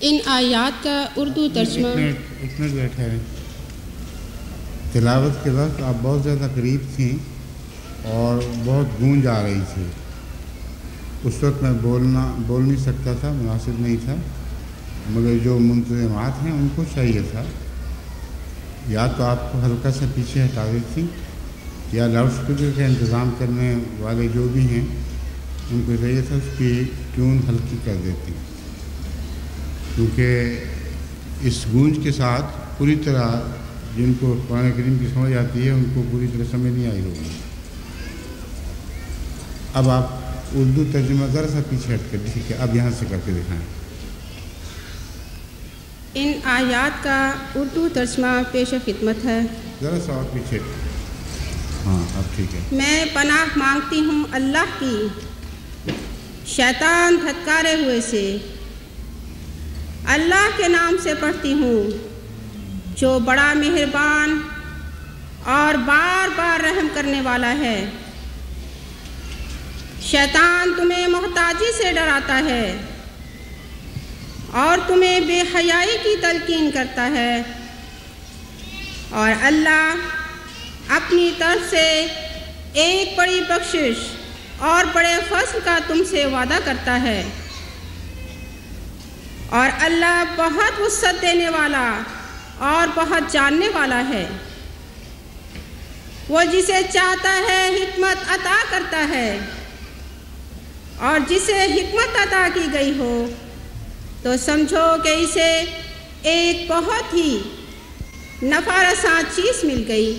ان آیات کا اردو ترجمہ۔ اتنا بیٹھے رہے، تلاوت کے وقت آپ بہت زیادہ قریب تھیں اور بہت گونج آ رہی تھی۔ اس وقت میں بول نہیں سکتا تھا، مناسب نہیں تھا، مگر جو منتظمات ہیں ان کو چاہیے تھا یا تو آپ کو ہلکا سا پیچھے ہٹا دیتی یا لاؤڈ اسپیکر کا انتظام کرنے والے جو بھی ہیں ان کو چاہیے تھا اس کی ٹیون ہلکی کر دیتی، کیونکہ اس گونج کے ساتھ پوری طرح جن کو قرآن کریم کی سمجھ آتی ہے ان کو پوری طرح سمجھ نہیں آئی ہوگی۔ اب آپ اردو ترجمہ ذرا سا پیچھے ہٹ کر، ٹھیک ہے، اب یہاں سے کر کے دکھائیں۔ ان آیات کا اردو ترجمہ پیش خدمت ہے۔ ذرا سا اور پیچھے، ہاں اب ٹھیک ہے۔ میں پناہ مانگتی ہوں اللہ کی شیطان دھتکارے ہوئے سے۔ اللہ کے نام سے پڑھتی ہوں جو بڑا مہربان اور بار بار رحم کرنے والا ہے۔ شیطان تمہیں محتاجی سے ڈراتا ہے اور تمہیں بے حیائی کی تلقین کرتا ہے، اور اللہ اپنی طرف سے ایک بڑی بخشش اور بڑے فضل کا تم سے وعدہ کرتا ہے، اور اللہ بہت وسعت دینے والا اور بہت جاننے والا ہے۔ وہ جسے چاہتا ہے حکمت عطا کرتا ہے، اور جسے حکمت عطا کی گئی ہو تو سمجھو کہ اسے ایک بہت ہی نفع رساں چیز مل گئی،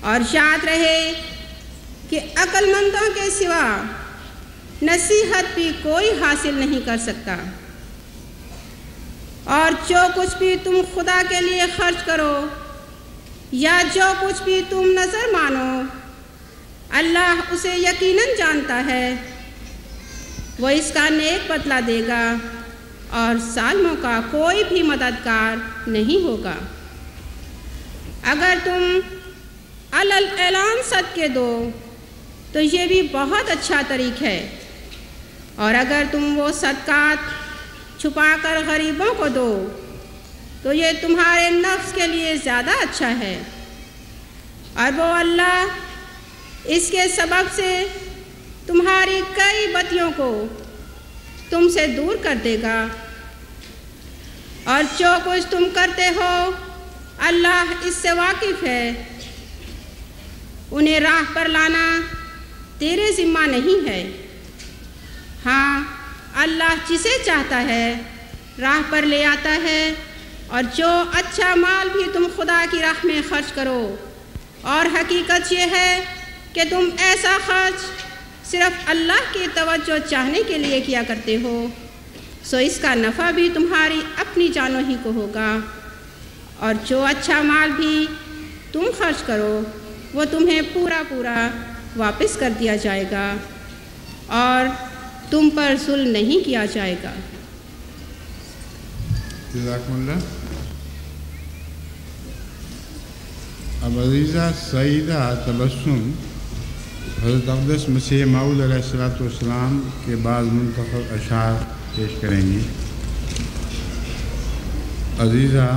اور یاد رہے کہ عقل مندوں کے سوا نصیحت بھی کوئی حاصل نہیں کر سکتا۔ اور جو کچھ بھی تم خدا کے لیے خرچ کرو یا جو کچھ بھی تم نظر مانو، اللہ اسے یقیناً جانتا ہے۔ وہ اس کا نیک بدلہ دے گا اور ظالموں کا کوئی بھی مددگار نہیں ہوگا۔ اگر تم علل اعلان صدقے دو تو یہ بھی بہت اچھا طریق ہے، اور اگر تم وہ صدقات چھپا کر غریبوں کو دو تو یہ تمہارے نفس کے لیے زیادہ اچھا ہے، اور وہ اللہ اس کے سبب سے تمہاری کئی بدیوں کو تم سے دور کر دے گا۔ اور جو کچھ تم کرتے ہو اللہ اس سے واقف ہے۔ انہیں راہ پر لانا تیرے ذمہ نہیں ہے، ہاں اللہ جسے چاہتا ہے راہ پر لے آتا ہے۔ اور جو اچھا مال بھی تم خدا کی راہ میں خرچ کرو، اور حقیقت یہ ہے کہ تم ایسا خرچ صرف اللہ کی توجہ چاہنے کے لیے کیا کرتے ہو، سو اس کا نفع بھی تمہاری اپنی جانوں ہی کو ہوگا۔ اور جو اچھا مال بھی تم خرچ کرو وہ تمہیں پورا پورا واپس کر دیا جائے گا، اور تم پر ظلم نہیں کیا جائے گا۔ جزاکم اللہ۔ اب عزیزہ سیدہ تبسم حضرت اقدس مسیح موعود علیہ السلام کے بعد منتخب اشعار پیش کریں گی۔ عزیزہ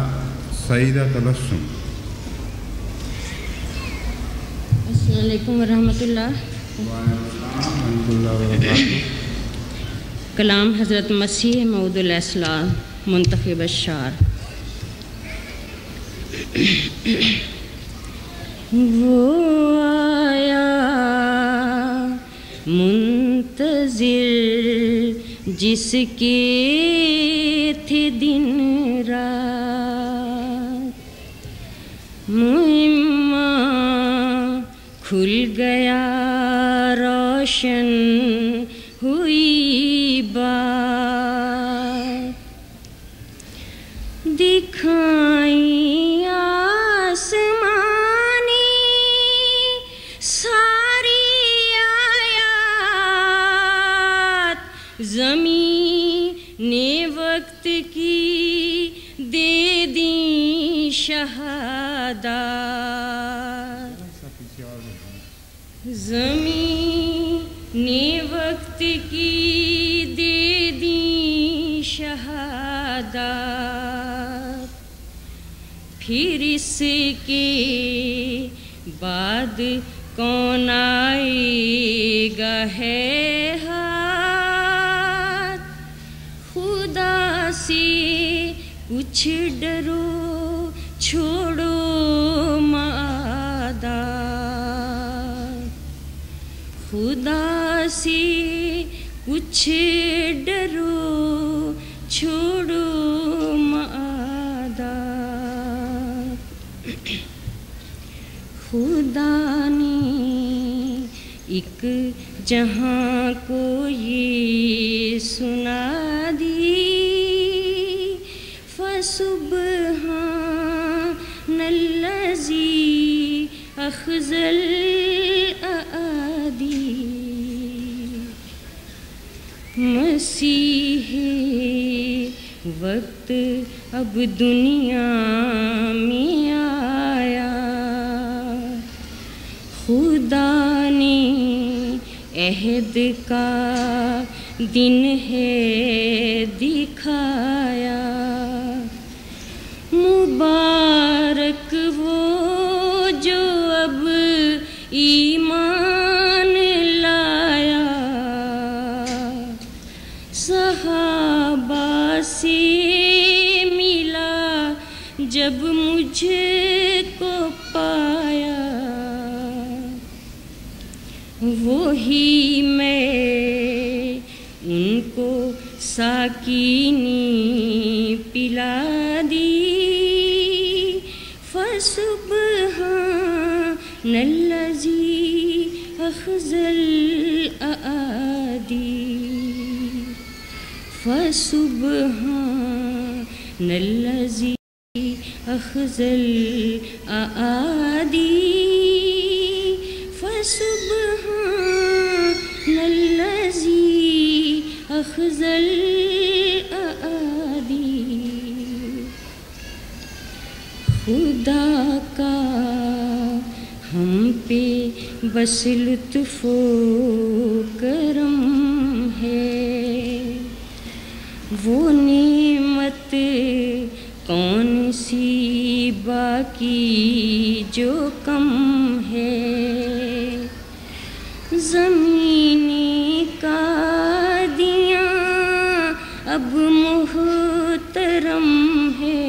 سیدہ تبسم۔ السلام علیکم ورحمۃ اللہ۔ ورحمۃ اللہ وبرکاتہ۔ کلام حضرت مسیح موعود علیہ السلام، منتخب اشعار۔ وہ آیا منتظر جس کے تھے دن رات، مہمہ کھل گیا روشن ہوئی بات، دکھائیں آسمانی ساری آیات، زمین نے وقت کی دے دی شہادت، زمین نے وقت کی دے دی شہادت، پھر اس کے بعد کون آئے گا ہے ہاتھ. خدا سے کچھ ڈرو چھوڑو معادات. خدا سے کچھ ڈرو چھوڑو معادات. خدا نے ایک جہاں کو یہ سنا دی. فسبحان الذی اخذ الأیادی. مسیح وقت اب دنیا میں آیا. خدا نے عہد کا دن ہے دکھایا. مبارک وہ جو اب ایمان لایا. صحابہ سے ملا جب مجھ کو پایا. وہی میں ان کو ساکینی پلا دی. فسبحان الذی اخذ الأیادی. فسبحان الذی اخذ الأیادی. فسبحان الذی اخذ الأیادی. خدا کا ہم پہ بس لطف و کرم ہے. وہ نعمت کون سی باقی جو کم ہے. زمینی کا دیا اب محترم ہے.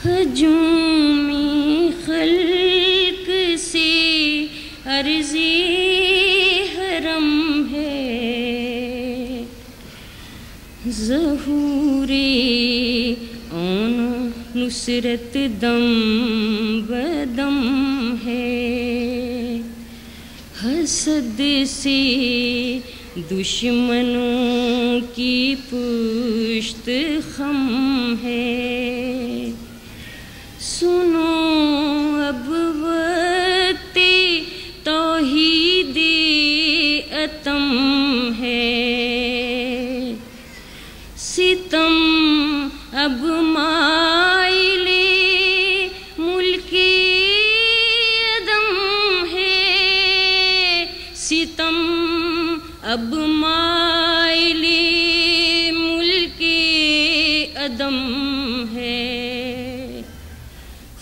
ہجوم خلق سے عرض حرم ہے. ظہور آن نصرت دم بدم ہے. حسد سے دشمنوں کی پشت خم ہے. سنو اب وقت توحید اتم ہے. ستم اب مائل ملک عدم ہے. ستم اب مائل ملک عدم ہے.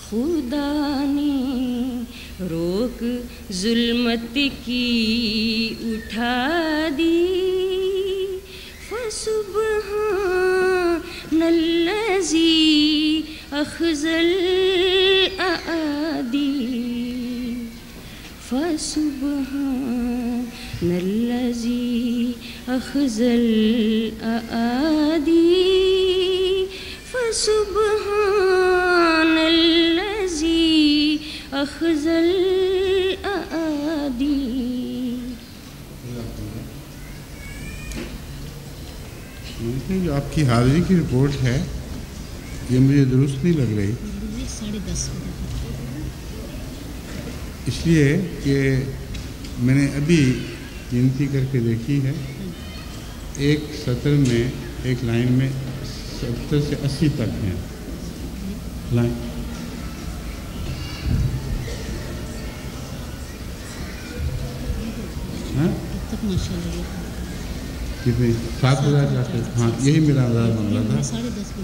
خدا نے روک ظلمت کی اٹھا دی. فسبحان الذی اخذ الأیادی. فسبحان الذی اخذ الأیادی. فسبحان الذی اخذ الأیادی. جو آپ کی حاضری کی رپورٹ ہے یہ مجھے درست نہیں لگ رہی. 10:30 اس لیے کہ میں نے ابھی گنتی کر کے دیکھی ہے. ایک سطر میں ایک لائن میں 70 سے 80 تک ہیں لائن. تک ماشاء اللہ کتنی 7,000 چاہتے؟ ہاں یہی میرا اندازہ بن رہا تھا.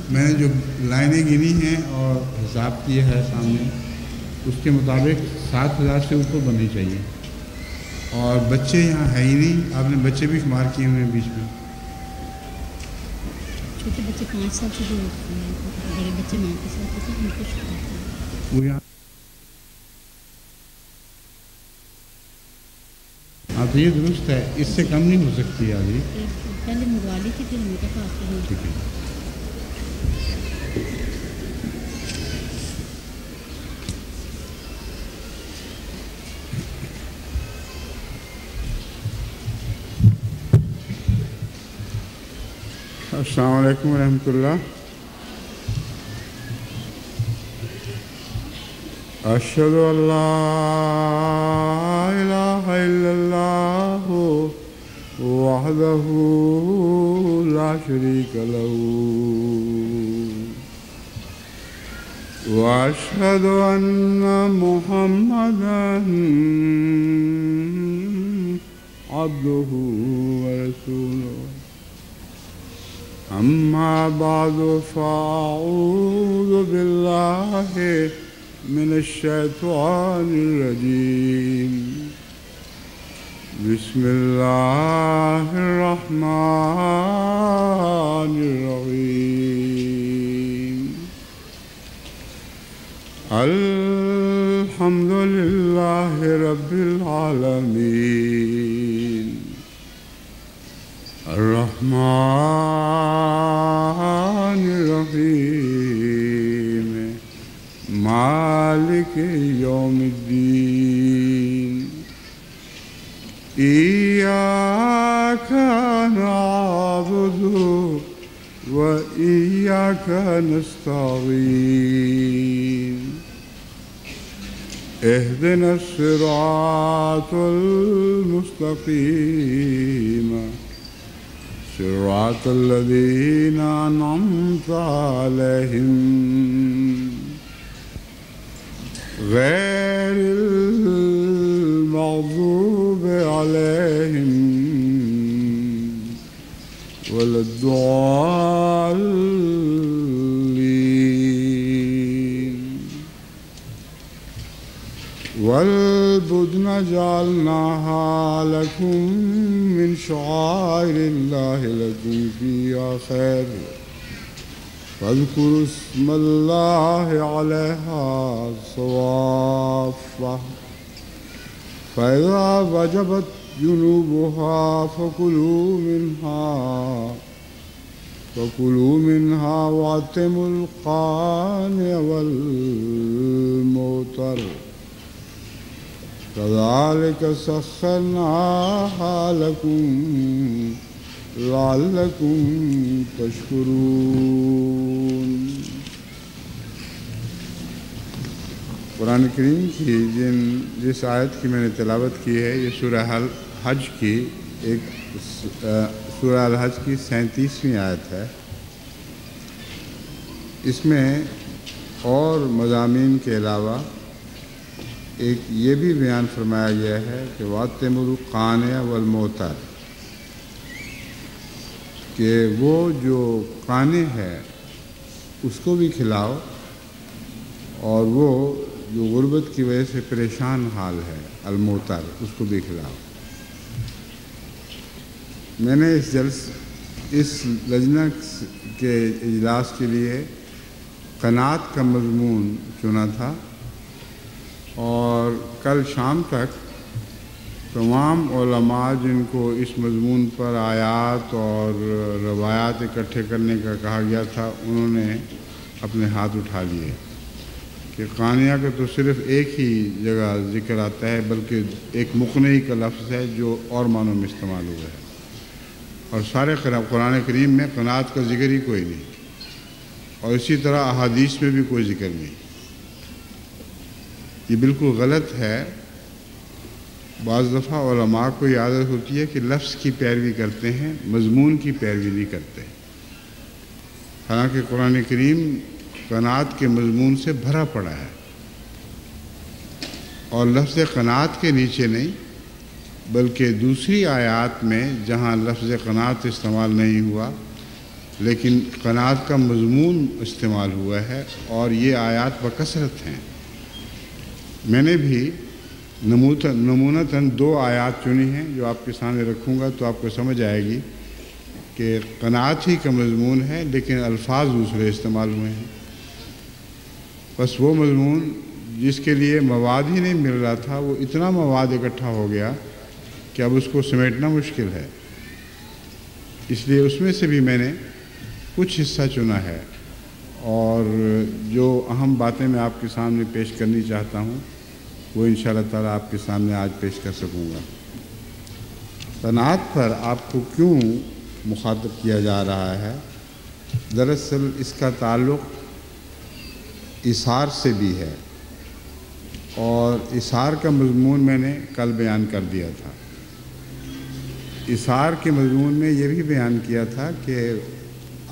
میں نے جو لائنیں گنی ہیں اور حساب کیا ہے سامنے، اس کے مطابق 7,000 سے اوپر بننی چاہیے. اور بچے یہاں ہے ہی نہیں. آپ نے بچے بھی شمار کیے ہوئے ہیں بیچ میں. چھوٹے بچے 5 سال سے جو بڑے بچے ماں کے ساتھ ہوتے ہیں ان کو شمار کریں. وہ یہاں ہاں تو یہ درست ہے، اس سے کم نہیں ہو سکتی آدھی. پہلے منگوا لی تھی، پھر ہمیں کہا آپ کو ٹھیک ہے. السلام علیکم ورحمۃ اللہ. اشہد ان لا الہ الا اللہ وحدہ لا شریک لہ واشہد ان محمدا عبدہ ورسولہ. اما بعد فاعوذ باللہ من الشیطان الرجیم. بسم اللہ الرحمن الرحیم. الحمد للہ رب العالمین الرحمن الرحیم مالک یوم الدین. ایاک نعبد و ایاک نستعین. اہدنا الصراط المستقیم صراط الذین انعمت علیہم غیر المغضوب علیہم ولا الضالین. والبدن جعلناها لكم من شعائر الله لكم فيها خير فاذكروا اسم الله عليها صواف فإذا وجبت جنوبها فكلوا منها وأطعموا القانع والمعتر كذلك سخرناها لكم لعلكم تشكرون. قرآن کریم کی جس آیت کی میں نے تلاوت کی ہے یہ سورہ حج کی سورہ الحج کی 37ویں آیت ہے. اس میں اور مضامین کے علاوہ ایک یہ بھی بیان فرمایا گیا ہے کہ وَأَطْعِمُوا الْقَانِعَ وَالْمُعْتَرَ، کہ وہ جو قانع ہے اس کو بھی کھلاؤ اور وہ جو غربت کی وجہ سے پریشان حال ہے المعتر اس کو بھی کھلاؤ. میں نے اس لجنہ کے اجلاس کے لیے قناعت کا مضمون چنا تھا اور کل شام تک تمام علماء جن کو اس مضمون پر آیات اور روایات اکٹھے کرنے کا کہا گیا تھا انہوں نے اپنے ہاتھ اٹھا لیے کہ قانیہ کا تو صرف ایک ہی جگہ ذکر آتا ہے بلکہ ایک مقنعی کا لفظ ہے جو اور معنوں میں استعمال ہوا ہے اور سارے قرآن کریم میں قناعت کا ذکر ہی کوئی نہیں اور اسی طرح احادیث میں بھی کوئی ذکر نہیں. یہ بالکل غلط ہے. بعض دفعہ علماء کو یہ عادت ہوتی ہے کہ لفظ کی پیروی کرتے ہیں مضمون کی پیروی نہیں کرتے، حالانکہ قرآن کریم قناعت کے مضمون سے بھرا پڑا ہے اور لفظ قناعت کے نیچے نہیں بلکہ دوسری آیات میں جہاں لفظ قناعت استعمال نہیں ہوا لیکن قناعت کا مضمون استعمال ہوا ہے، اور یہ آیات بکثرت ہیں۔ میں نے بھی نمونتاً 2 آیات چنی ہیں جو آپ کے سامنے رکھوں گا تو آپ کو سمجھ آئے گی کہ قناعت ہی کا مضمون ہے لیکن الفاظ دوسرے استعمال ہوئے ہیں۔ بس وہ مضمون جس کے لیے مواد ہی نہیں مل رہا تھا، وہ اتنا مواد اکٹھا ہو گیا کہ اب اس کو سمیٹنا مشکل ہے، اس لیے اس میں سے بھی میں نے کچھ حصہ چنا ہے، اور جو اہم باتیں میں آپ کے سامنے پیش کرنی چاہتا ہوں وہ انشاءاللہ تعالیٰ آپ کے سامنے آج پیش کر سکوں گا۔ قناعت پر آپ کو کیوں مخاطب کیا جا رہا ہے؟ دراصل اس کا تعلق اثار سے بھی ہے، اور اثار کا مضمون میں نے کل بیان کر دیا تھا۔ اثار کے مضمون میں یہ بھی بیان کیا تھا کہ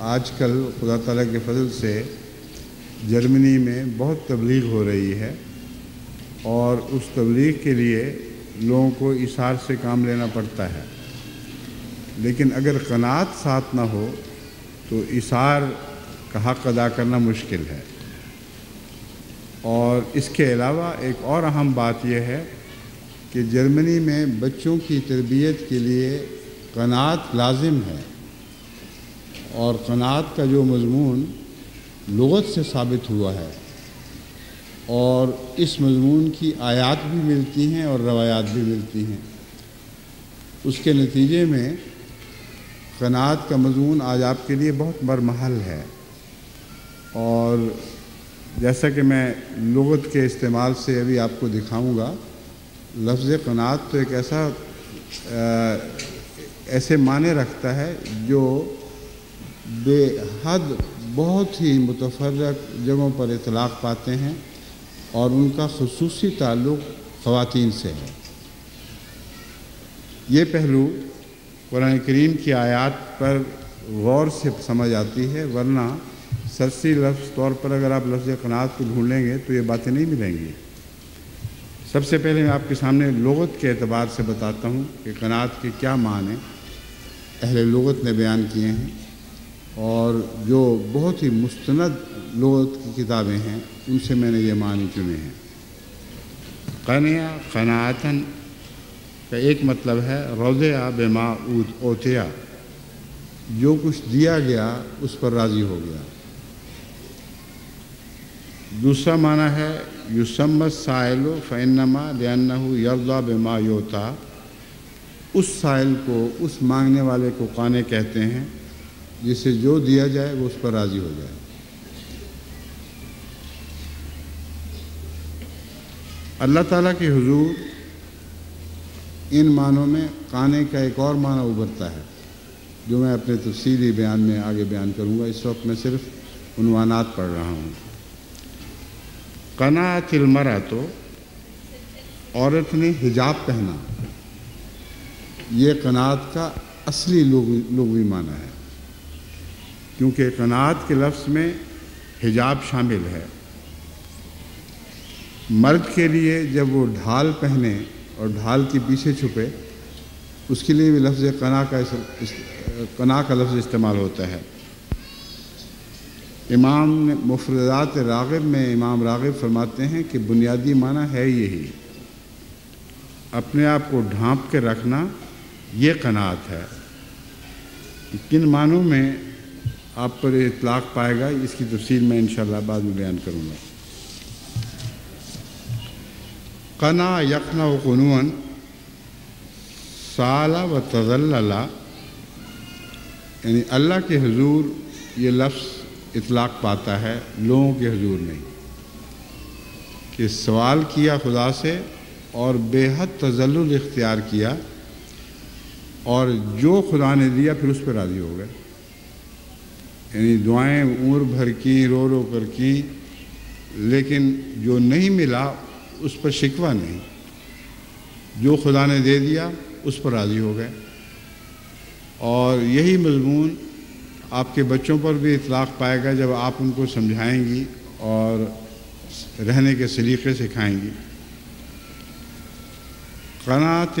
آج کل خدا تعالیٰ کے فضل سے جرمنی میں بہت تبلیغ ہو رہی ہے، اور اس تبلیغ کے لیے لوگوں کو اثار سے کام لینا پڑتا ہے، لیکن اگر قناعت ساتھ نہ ہو تو اثار کا حق ادا کرنا مشکل ہے۔ اور اس کے علاوہ ایک اور اہم بات یہ ہے کہ جرمنی میں بچوں کی تربیت کے لیے قناعت لازم ہے، اور قناعت کا جو مضمون لغت سے ثابت ہوا ہے، اور اس مضمون کی آیات بھی ملتی ہیں اور روایات بھی ملتی ہیں۔ اس کے نتیجے میں قناعت کا مضمون آج آپ کے لیے بہت برمحل ہے، اور جیسا کہ میں لغت کے استعمال سے ابھی آپ کو دکھاؤں گا، لفظ قناعت تو ایک ایسے معنی رکھتا ہے جو بے حد بہت ہی متفرق جگہوں پر اطلاق پاتے ہیں، اور ان کا خصوصی تعلق خواتین سے ہے۔ یہ پہلو قرآن کریم کی آیات پر غور سے سمجھ آتی ہے، ورنہ سرسری لفظ طور پر اگر آپ لفظ قناعت کو ڈھونڈ لیں گے تو یہ باتیں نہیں ملیں گی۔ سب سے پہلے میں آپ کے سامنے لغت کے اعتبار سے بتاتا ہوں کہ قناعت کے کیا معنی اہل لغت نے بیان کیے ہیں، اور جو بہت ہی مستند لغت کی کتابیں ہیں ان سے میں نے یہ معنی چنے ہیں۔ قنع قناعتاً کا ایک مطلب ہے رضیا بما اوتیا، جو کچھ دیا گیا اس پر راضی ہو گیا۔ دوسرا معنی ہے یسمى السائل فانما لانه یرضى بما یؤتى، اس سائل کو، اس مانگنے والے کو قانع کہتے ہیں جسے جو دیا جائے وہ اس پر راضی ہو جائے۔ اللہ تعالیٰ کے حضور ان معنوں میں قانع کا ایک اور معنی ابھرتا ہے جو میں اپنے تفصیلی بیان میں آگے بیان کروں گا، اس وقت میں صرف عنوانات پڑھ رہا ہوں۔ قناعت المرأۃ، عورت نے حجاب پہنا، یہ قناعت کا اصلی لغوی معنی ہے، کیونکہ قناعت کے لفظ میں حجاب شامل ہے۔ مرد کے لیے جب وہ ڈھال پہنے اور ڈھال کے پیچھے چھپے، اس کے لیے بھی لفظ قناع کا لفظ استعمال ہوتا ہے۔ امام مفردات راغب میں امام راغب فرماتے ہیں کہ بنیادی معنی ہے یہی، اپنے آپ کو ڈھانپ کے رکھنا، یہ قناعت ہے۔ کن معنوں میں آپ پر اطلاق پائے گا اس کی تفصیل میں انشاءاللہ بعد میں بیان کروں گا۔ قنع یقنع قنوعا، سال و تذلل، یعنی اللہ کے حضور یہ لفظ اطلاق پاتا ہے، لوگوں کے حضور نہیں، کہ سوال کیا خدا سے اور بے حد تذلل اختیار کیا، اور جو خدا نے دیا پھر اس پہ راضی ہو گئے۔ یعنی دعائیں عمر بھر کی، رو رو کر کی، لیکن جو نہیں ملا اس پر شکوہ نہیں، جو خدا نے دے دیا اس پر راضی ہو گئے۔ اور یہی مضمون آپ کے بچوں پر بھی اطلاق پائے گا جب آپ ان کو سمجھائیں گی اور رہنے کے سلیقے سکھائیں گی۔ قناعت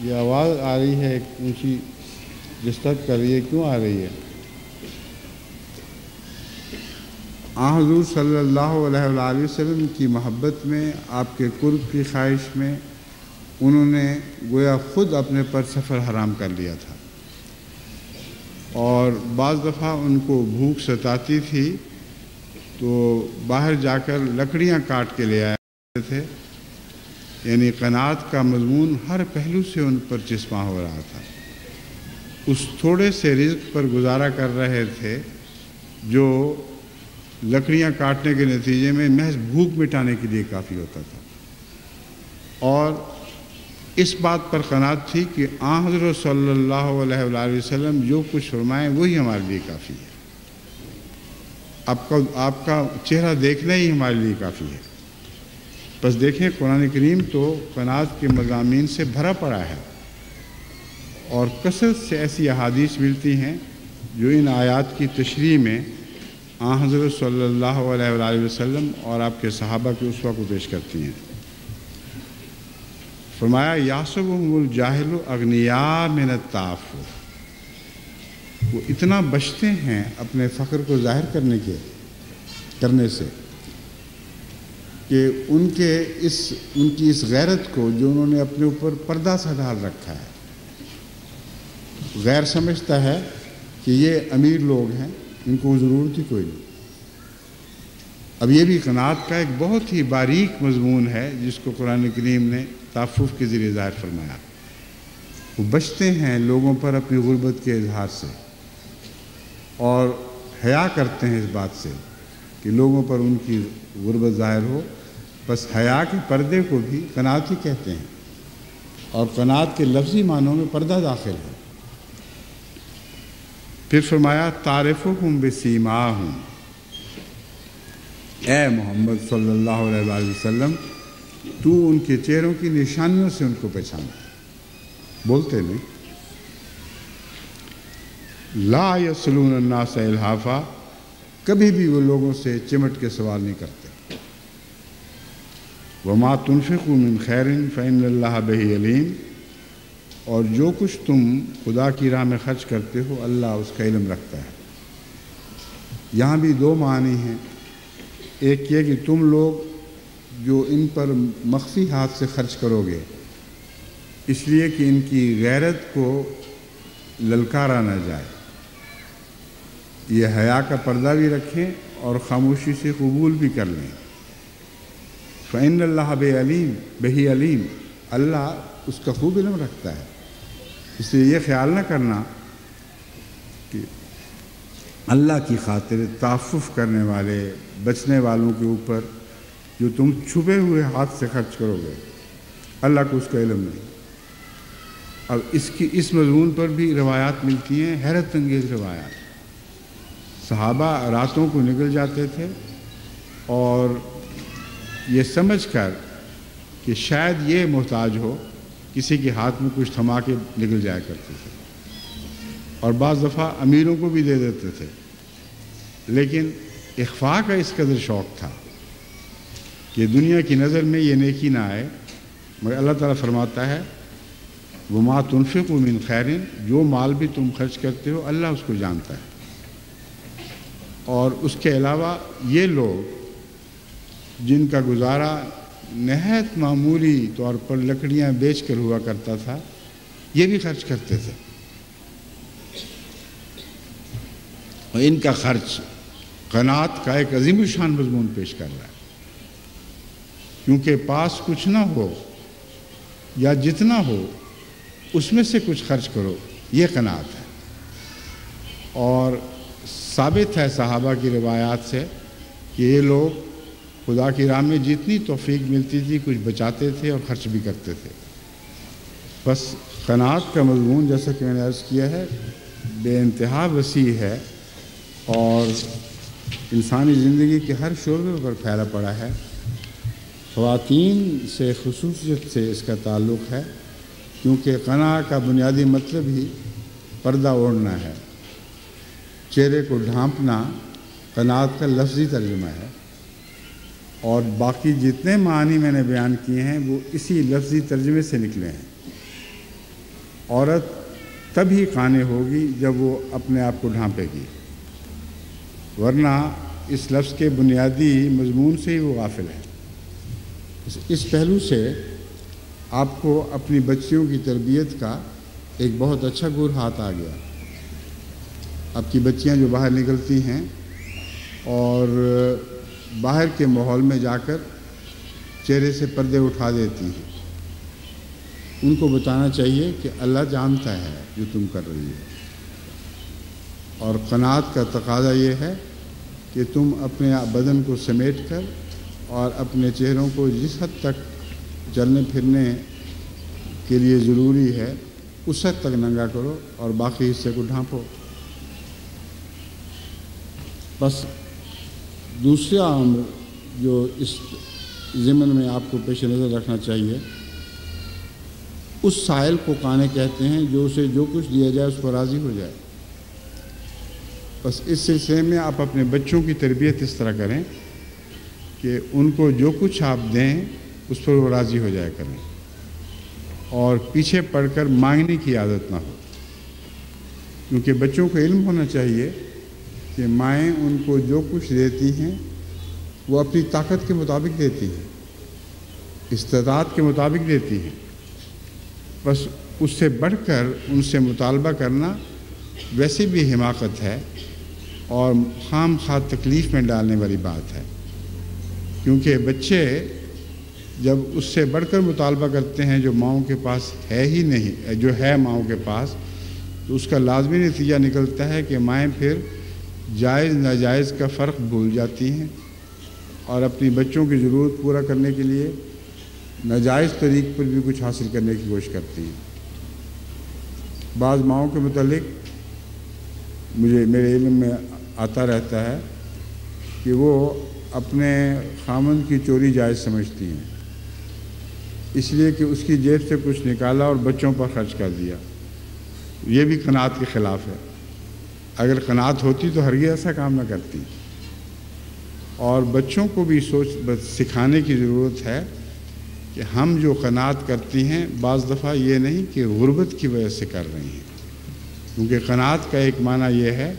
یہ آواز آ رہی ہے ایک اونچی ڈسٹرب کر رہی ہے، کیوں آ رہی ہے؟ حضور صلی اللہ علیہ وآلہ وسلم کی محبت میں، آپ کے قرب کی خواہش میں انہوں نے گویا خود اپنے پر سفر حرام کر لیا تھا، اور بعض دفعہ ان کو بھوک ستاتی تھی تو باہر جا کر لکڑیاں کاٹ کے لے آئے تھے، یعنی قناعت کا مضمون ہر پہلو سے ان پر چسپاں ہو رہا تھا۔ اس تھوڑے سے رزق پر گزارا کر رہے تھے جو لکڑیاں کاٹنے کے نتیجے میں محض بھوک مٹانے کے لیے کافی ہوتا تھا، اور اس بات پر قناعت تھی کہ حضرت صلی اللہ علیہ وآلہ وسلم جو کچھ فرمائیں وہی ہمارے لیے کافی ہے، آپ کا چہرہ دیکھنا ہی ہمارے لیے کافی ہے۔ بس دیکھیں قرآن کریم تو قناعت کے مضامین سے بھرا پڑا ہے، اور کثرت سے ایسی احادیث ملتی ہیں جو ان آیات کی تشریح میں حضرت صلی اللہ علیہ وآلہ وسلم اور آپ کے صحابہ کے اسوہ کو پیش کرتی ہیں۔ فرمایا یحسبهم الجاہل اغنیاء من التعفف، وہ اتنا بچتے ہیں اپنے فخر کو ظاہر کرنے سے کہ ان کی اس غیرت کو جو انہوں نے اپنے اوپر پردہ سا ڈال رکھا ہے، غیر سمجھتا ہے کہ یہ امیر لوگ ہیں، ان کو ضرورت ہی کوئی نہیں۔ اب یہ بھی قناعت کا ایک بہت ہی باریک مضمون ہے جس کو قرآن کریم نے تعفف کے ذریعے ظاہر فرمایا۔ وہ بچتے ہیں لوگوں پر اپنی غربت کے اظہار سے، اور حیا کرتے ہیں اس بات سے کہ لوگوں پر ان کی غربت ظاہر ہو۔ بس حیا کے پردے کو بھی قناعت ہی کہتے ہیں، اور قناعت کے لفظی معنوں میں پردہ داخل ہے۔ پھر فرمایا تعرفہم بسیماہم، اے محمد صلی اللہ علیہ وآلہ وسلم تو ان کے چہروں کی نشانیوں سے ان کو پہچانا، بولتے نہیں۔ لا یسلون الناس الحافا، کبھی بھی وہ لوگوں سے چمٹ کے سوال نہیں کرتے۔ وما تنفقوا من خیر فإن اللہ بہ علیم، اور جو کچھ تم خدا کی راہ میں خرچ کرتے ہو اللہ اس کا علم رکھتا ہے۔ یہاں بھی دو معنی ہیں، ایک یہ کہ تم لوگ جو ان پر مخفی ہاتھ سے خرچ کرو گے اس لیے کہ ان کی غیرت کو للکارا نہ جائے، یہ حیا کا پردہ بھی رکھیں اور خاموشی سے قبول بھی کر لیں۔ فإن اللہ بہ علیم، اللہ اس کا خوب علم رکھتا ہے، اس لیے یہ خیال نہ کرنا کہ اللہ کی خاطر تعفف کرنے والے بچنے والوں کے اوپر جو تم چھپے ہوئے ہاتھ سے خرچ کرو گے اللہ کو اس کا علم نہیں۔ اب اس مضمون پر بھی روایات ملتی ہیں، حیرت انگیز روایات۔ صحابہ راتوں کو نکل جاتے تھے اور یہ سمجھ کر کہ شاید یہ محتاج ہو کسی کے ہاتھ میں کچھ تھما کے نکل جایا کرتے تھے، اور بعض دفعہ امیروں کو بھی دے دیتے تھے، لیکن اخفاء کا اس قدر شوق تھا کہ دنیا کی نظر میں یہ نیکی نہ آئے، مگر اللہ تعالیٰ فرماتا ہے وما تنفقوا من خیر، جو مال بھی تم خرچ کرتے ہو اللہ اس کو جانتا ہے۔ اور اس کے علاوہ یہ لوگ جن کا گزارا نہایت معمولی طور پر لکڑیاں بیچ کر ہوا کرتا تھا، یہ بھی خرچ کرتے تھے، اور ان کا خرچ قناعت کا ایک عظیم الشان مضمون پیش کر رہا ہے، کیونکہ پاس کچھ نہ ہو یا جتنا ہو اس میں سے کچھ خرچ کرو، یہ قناعت ہے۔ اور ثابت ہے صحابہ کی روایات سے کہ یہ لوگ خدا کی راہ میں جتنی توفیق ملتی تھی کچھ بچاتے تھے اور خرچ بھی کرتے تھے۔ بس قناعت کا مضمون جیسا کہ میں نے عرض کیا ہے بے انتہا وسیع ہے، اور انسانی زندگی کے ہر شعبے پر پھیلا پڑا ہے۔ خواتین سے خصوصیت سے اس کا تعلق ہے، کیونکہ قناعت کا بنیادی مطلب ہی پردہ اوڑھنا ہے، چہرے کو ڈھانپنا قناعت کا لفظی ترجمہ ہے، اور باقی جتنے معنی میں نے بیان کیے ہیں وہ اسی لفظی ترجمے سے نکلے ہیں۔ عورت تب ہی قانع ہوگی جب وہ اپنے آپ کو ڈھانپے گی، ورنہ اس لفظ کے بنیادی مضمون سے ہی وہ غافل ہے۔ اس پہلو سے آپ کو اپنی بچیوں کی تربیت کا ایک بہت اچھا گور ہاتھ آ گیا۔ آپ کی بچیاں جو باہر نکلتی ہیں اور باہر کے ماحول میں جا کر چہرے سے پردے اٹھا دیتی ہیں، ان کو بتانا چاہیے کہ اللہ جانتا ہے جو تم کر رہی ہو، اور قناعت کا تقاضا یہ ہے کہ تم اپنے بدن کو سمیٹ کر اور اپنے چہروں کو جس حد تک چلنے پھرنے کے لیے ضروری ہے اس حد تک ننگا کرو اور باقی حصے کو ڈھانپو۔ بس دوسرا امر جو اس ضمن میں آپ کو پیش نظر رکھنا چاہیے، اس سائل کو قانع کہتے ہیں جو اسے جو کچھ دیا جائے اس پر راضی ہو جائے۔ بس اس سلسلے میں آپ اپنے بچوں کی تربیت اس طرح کریں کہ ان کو جو کچھ آپ دیں اس پر وہ راضی ہو جایا کریں، اور پیچھے پڑ کر مانگنے کی عادت نہ ہو، کیونکہ بچوں کو علم ہونا چاہیے کہ مائیں ان کو جو کچھ دیتی ہیں وہ اپنی طاقت کے مطابق دیتی ہیں، استطاعت کے مطابق دیتی ہیں۔ بس اس سے بڑھ کر ان سے مطالبہ کرنا ویسے بھی حماقت ہے اور خام خواہ تکلیف میں ڈالنے والی بات ہے، کیونکہ بچے جب اس سے بڑھ کر مطالبہ کرتے ہیں جو ماؤں کے پاس ہے ہی نہیں، جو ہے ماؤں کے پاس، تو اس کا لازمی نتیجہ نکلتا ہے کہ مائیں پھر جائز ناجائز کا فرق بھول جاتی ہیں اور اپنی بچوں کی ضرورت پورا کرنے کے لیے ناجائز طریق پر بھی کچھ حاصل کرنے کی کوشش کرتی ہیں۔ بعض ماؤں کے متعلق میرے علم میں آتا رہتا ہے کہ وہ اپنے خامند کی چوری جائز سمجھتی ہیں، اس لیے کہ اس کی جیب سے کچھ نکالا اور بچوں پر خرچ کر دیا۔ یہ بھی قناعت کے خلاف ہے۔ اگر قناعت ہوتی تو ہرگز ایسا کام نہ کرتی۔ اور بچوں کو بھی سکھانے کی ضرورت ہے کہ ہم جو قناعت کرتی ہیں بعض دفعہ یہ نہیں کہ غربت کی وجہ سے کر رہی ہیں، کیونکہ قناعت کا ایک معنی یہ ہے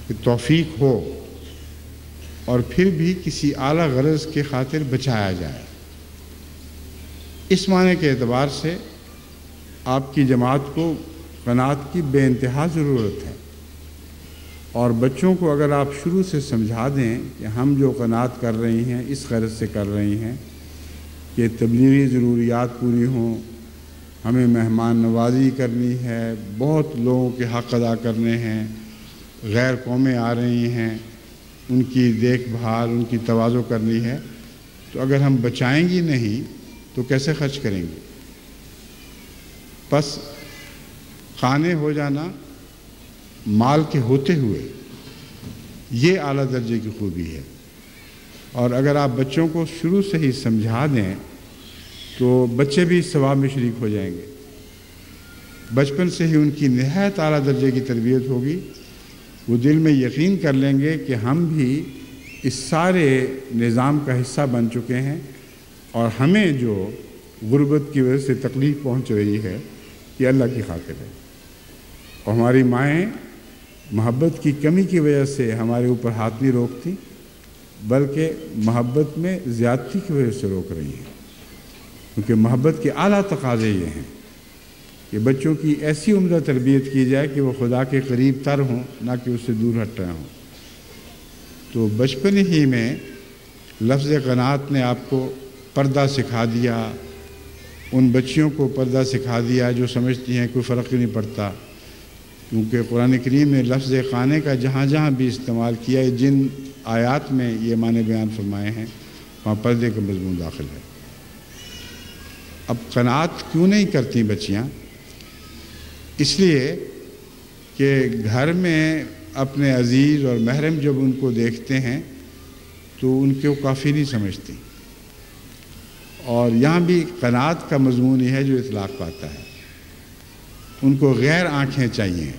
کہ توفیق ہو اور پھر بھی کسی اعلیٰ غرض کے خاطر بچایا جائے۔ اس معنی کے اعتبار سے آپ کی جماعت کو قناعت کی بے انتہا ضرورت ہے، اور بچوں کو اگر آپ شروع سے سمجھا دیں کہ ہم جو قناعت کر رہی ہیں اس غرض سے کر رہی ہیں کہ تبلیغی ضروریات پوری ہوں، ہمیں مہمان نوازی کرنی ہے، بہت لوگوں کے حق ادا کرنے ہیں، غیر قومیں آ رہی ہیں، ان کی دیکھ بھال، ان کی تواضع کرنی ہے، تو اگر ہم بچائیں گی نہیں تو کیسے خرچ کریں گے؟ بس قانع ہو جانا مال کے ہوتے ہوئے یہ اعلیٰ درجے کی خوبی ہے، اور اگر آپ بچوں کو شروع سے ہی سمجھا دیں تو بچے بھی اس ثواب میں شریک ہو جائیں گے۔ بچپن سے ہی ان کی نہایت اعلیٰ درجے کی تربیت ہوگی، وہ دل میں یقین کر لیں گے کہ ہم بھی اس سارے نظام کا حصہ بن چکے ہیں، اور ہمیں جو غربت کی وجہ سے تکلیف پہنچ رہی ہے یہ اللہ کی خاطر ہے، اور ہماری مائیں محبت کی کمی کی وجہ سے ہمارے اوپر ہاتھ نہیں روکتی بلکہ محبت میں زیادتی کی وجہ سے روک رہی ہیں، کیونکہ محبت کے اعلیٰ تقاضے یہ ہیں کہ بچوں کی ایسی عمدہ تربیت کی جائے کہ وہ خدا کے قریب تر ہوں، نہ کہ اس سے دور ہٹ رہے ہوں۔ تو بچپن ہی میں لفظ قناعت نے آپ کو پردہ سکھا دیا، ان بچیوں کو پردہ سکھا دیا جو سمجھتی ہیں کوئی فرق ہی نہیں پڑتا، کیونکہ قرآن کریم نے لفظ قانع کا جہاں جہاں بھی استعمال کیا ہے، جن آیات میں یہ معنی بیان فرمائے ہیں وہاں پردے کا مضمون داخل ہے۔ اب قناعت کیوں نہیں کرتی بچیاں؟ اس لیے کہ گھر میں اپنے عزیز اور محرم جب ان کو دیکھتے ہیں تو ان کو کافی نہیں سمجھتی، اور یہاں بھی قناعت کا مضمون ہی ہے جو اطلاق پاتا ہے۔ ان کو غیر آنکھیں چاہیے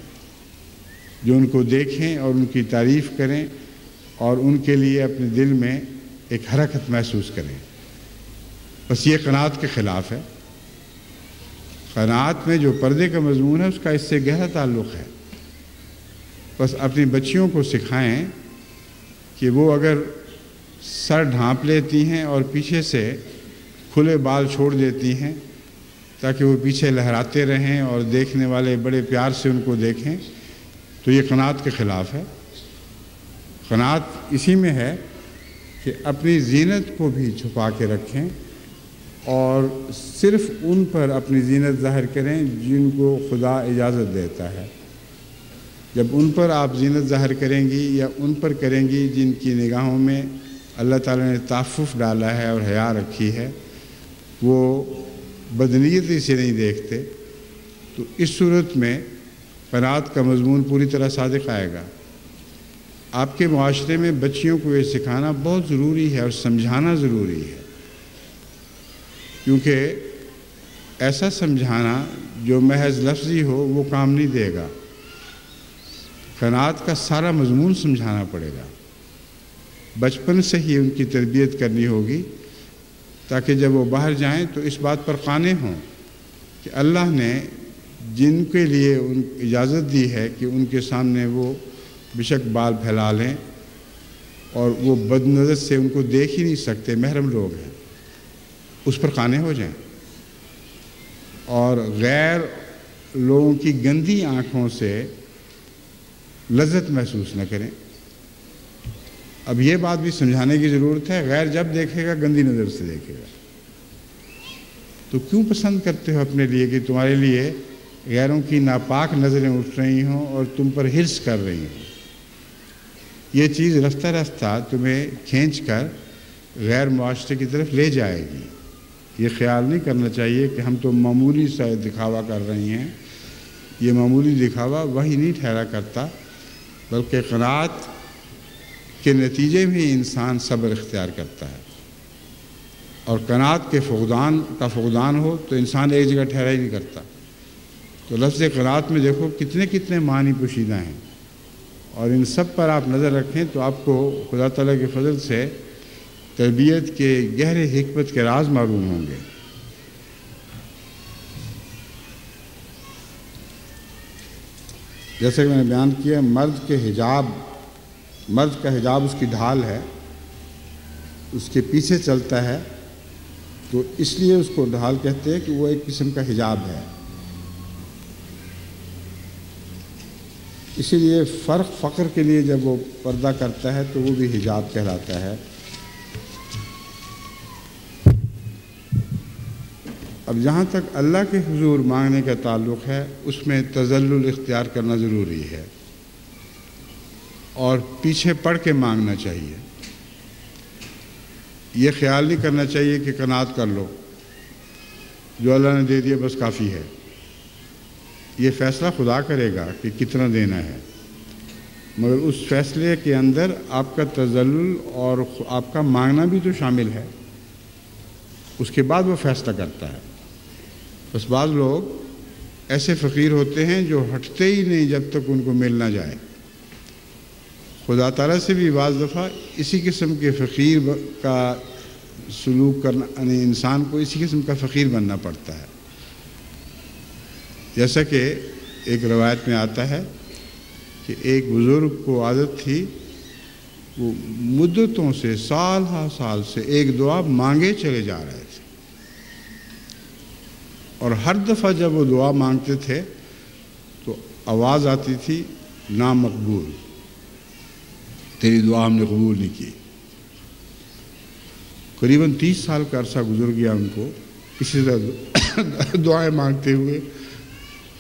جو ان کو دیکھیں اور ان کی تعریف کریں اور ان کے لیے اپنے دل میں ایک حرکت محسوس کریں۔ بس یہ قناعت کے خلاف ہے۔ قناعت میں جو پردے کا مضمون ہے اس کا اس سے گہرا تعلق ہے۔ بس اپنی بچیوں کو سکھائیں کہ وہ اگر سر ڈھانپ لیتی ہیں اور پیچھے سے کھلے بال چھوڑ دیتی ہیں تاکہ وہ پیچھے لہراتے رہیں اور دیکھنے والے بڑے پیار سے ان کو دیکھیں، تو یہ قناعت کے خلاف ہے۔ قناعت اسی میں ہے کہ اپنی زینت کو بھی چھپا کے رکھیں اور صرف ان پر اپنی زینت ظاہر کریں جن کو خدا اجازت دیتا ہے۔ جب ان پر آپ زینت ظاہر کریں گی یا ان پر کریں گی جن کی نگاہوں میں اللہ تعالیٰ نے تعفف ڈالا ہے اور حیا رکھی ہے، وہ بدنیتی سے نہیں دیکھتے، تو اس صورت میں قناعت کا مضمون پوری طرح صادق آئے گا۔ آپ کے معاشرے میں بچیوں کو یہ سکھانا بہت ضروری ہے اور سمجھانا ضروری ہے، کیونکہ ایسا سمجھانا جو محض لفظی ہو وہ کام نہیں دے گا۔ قناعت کا سارا مضمون سمجھانا پڑے گا، بچپن سے ہی ان کی تربیت کرنی ہوگی تاکہ جب وہ باہر جائیں تو اس بات پر قانع ہوں کہ اللہ نے جن کے لیے ان اجازت دی ہے کہ ان کے سامنے وہ بے شک بال پھیلا لیں اور وہ بد نظر سے ان کو دیکھ ہی نہیں سکتے، محرم لوگ ہیں، اس پر قانع ہو جائیں اور غیر لوگوں کی گندی آنکھوں سے لذت محسوس نہ کریں۔ اب یہ بات بھی سمجھانے کی ضرورت ہے، غیر جب دیکھے گا گندی نظر سے دیکھے گا، تو کیوں پسند کرتے ہو اپنے لیے کہ تمہارے لیے غیروں کی ناپاک نظریں اٹھ رہی ہوں اور تم پر حرص کر رہی ہوں؟ یہ چیز رفتہ رفتہ تمہیں کھینچ کر غیر معاشرے کی طرف لے جائے گی۔ یہ خیال نہیں کرنا چاہیے کہ ہم تو معمولی سا دکھاوا کر رہی ہیں، یہ معمولی دکھاوا وہی نہیں ٹھہرا کرتا، بلکہ قناعت کے نتیجے میں انسان صبر اختیار کرتا ہے، اور قناعت کے فقدان ہو تو انسان ایک جگہ ٹھہرا ہی نہیں کرتا۔ تو لفظ قناعت میں دیکھو کتنے معنی پوشیدہ ہیں، اور ان سب پر آپ نظر رکھیں تو آپ کو خدا تعالیٰ کے فضل سے تربیت کے گہرے حکمت کے راز معلوم ہوں گے۔ جیسے کہ میں نے بیان کیا، مرد کا حجاب اس کی ڈھال ہے، اس کے پیچھے چلتا ہے، تو اس لیے اس کو ڈھال کہتے ہیں کہ وہ ایک قسم کا حجاب ہے۔ اسی لیے فقر کے لیے جب وہ پردہ کرتا ہے تو وہ بھی حجاب کہلاتا ہے۔ اب جہاں تک اللہ کے حضور مانگنے کا تعلق ہے، اس میں تذلل اختیار کرنا ضروری ہے اور پیچھے پڑ کے مانگنا چاہیے۔ یہ خیال نہیں کرنا چاہیے کہ قناعت کر لو، جو اللہ نے دے دیا بس کافی ہے۔ یہ فیصلہ خدا کرے گا کہ کتنا دینا ہے، مگر اس فیصلے کے اندر آپ کا تذلل اور آپ کا مانگنا بھی تو شامل ہے، اس کے بعد وہ فیصلہ کرتا ہے۔ بس بعض لوگ ایسے فقیر ہوتے ہیں جو ہٹتے ہی نہیں جب تک ان کو مل نہ جائے۔ خدا تعالیٰ سے بھی بعض دفعہ اسی قسم کے فقیر کا سلوک کرنا، یعنی انسان کو اسی قسم کا فقیر بننا پڑتا ہے۔ جیسا کہ ایک روایت میں آتا ہے کہ ایک بزرگ کو عادت تھی، وہ مدتوں سے سال سے ایک دعا مانگے چلے جا رہے تھے، اور ہر دفعہ جب وہ دعا مانگتے تھے تو آواز آتی تھی نامقبول، تیری دعا ہم نے قبول نہیں کی۔ قریباً 30 سال کا عرصہ گزر گیا ان کو اسی طرح دعائیں مانگتے ہوئے،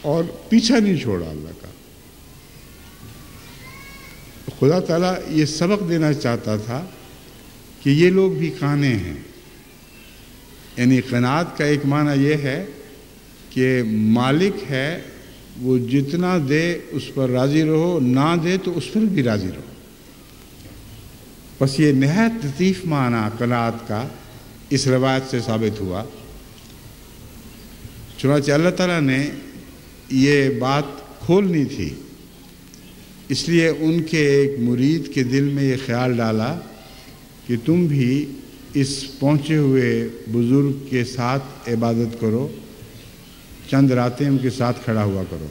اور پیچھا نہیں چھوڑا اللہ کا۔ خدا تعالیٰ یہ سبق دینا چاہتا تھا کہ یہ لوگ بھی کانے ہیں، یعنی قناعت کا ایک معنی یہ ہے کہ مالک ہے، وہ جتنا دے اس پر راضی رہو، نہ دے تو اس پر بھی راضی رہو۔ بس یہ نہایت لطیف معنی قناعت کا اس روایت سے ثابت ہوا۔ چنانچہ اللہ تعالیٰ نے یہ بات کھولنی تھی، اس لیے ان کے ایک مرید کے دل میں یہ خیال ڈالا کہ تم بھی اس پہنچے ہوئے بزرگ کے ساتھ عبادت کرو، چند راتیں ان کے ساتھ کھڑا ہوا کرو۔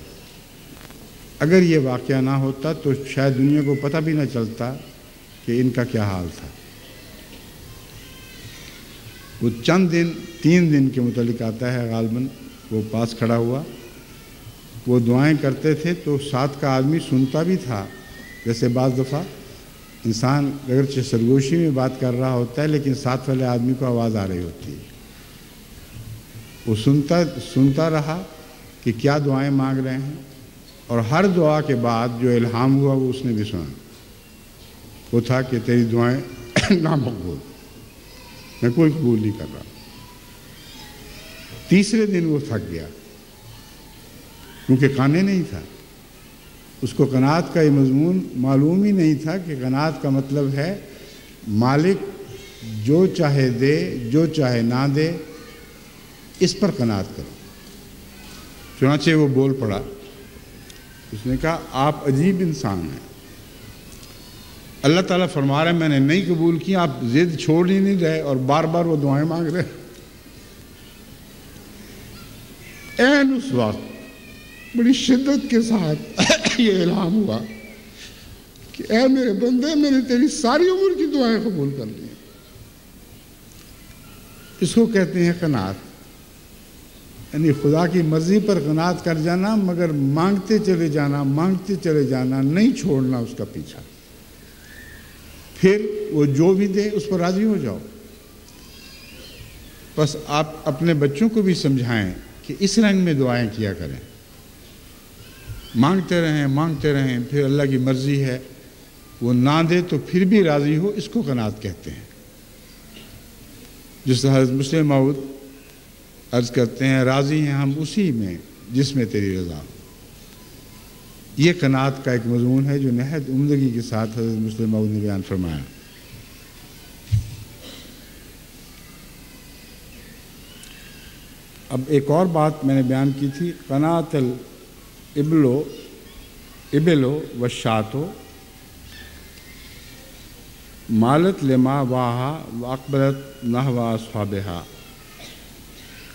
اگر یہ واقعہ نہ ہوتا تو شاید دنیا کو پتہ بھی نہ چلتا کہ ان کا کیا حال تھا۔ وہ چند دن 3 دن کے متعلق آتا ہے غالباً، وہ پاس کھڑا ہوا، وہ دعائیں کرتے تھے تو ساتھ کا آدمی سنتا بھی تھا۔ جیسے بعض دفعہ انسان اگرچہ سرگوشی میں بات کر رہا ہوتا ہے لیکن ساتھ والے آدمی کو آواز آ رہی ہوتی ہے، وہ سنتا رہا کہ کیا دعائیں مانگ رہے ہیں، اور ہر دعا کے بعد جو الہام ہوا وہ اس نے بھی سنا، وہ تھا کہ تیری دعائیں نامقبول، میں کوئی قبول نہیں کر رہا۔ تیسرے دن وہ تھک گیا کیونکہ قانے نہیں تھا، اس کو قناعت کا یہ مضمون معلوم ہی نہیں تھا کہ قناعت کا مطلب ہے مالک جو چاہے دے جو چاہے نہ دے، اس پر قناعت کرو۔ چنانچہ وہ بول پڑا، اس نے کہا آپ عجیب انسان ہیں، اللہ تعالیٰ فرما رہے ہیں میں نے نہیں قبول کی، آپ ضد چھوڑ ہی نہیں رہے اور بار بار وہ دعائیں مانگ رہے۔ عین اس وقت بڑی شدت کے ساتھ یہ الہام ہوا کہ اے میرے بندے، میں نے تیری ساری عمر کی دعائیں قبول کر لی۔ اس کو کہتے ہیں قناعت، یعنی خدا کی مرضی پر قناعت کر جانا، مگر مانگتے چلے جانا، نہیں چھوڑنا اس کا پیچھا۔ پھر وہ جو بھی دے اس پر راضی ہو جاؤ۔ بس آپ اپنے بچوں کو بھی سمجھائیں کہ اس رنگ میں دعائیں کیا کریں، مانگتے رہیں، پھر اللہ کی مرضی ہے وہ نہ دے تو پھر بھی راضی ہو، اس کو قناعت کہتے ہیں۔ جس طرح حضرت مسلم موعود عرض کرتے ہیں راضی ہیں ہم اسی میں جس میں تیری رضا ہو۔ یہ قناعت کا ایک مضمون ہے جو نہایت عمدگی کے ساتھ حضرت مسلم موعود نے بیان فرمایا۔ اب ایک اور بات میں نے بیان کی تھی، قناعت الابلو والشاتو مالت لما واہا واقبلت نحو اصحابہا۔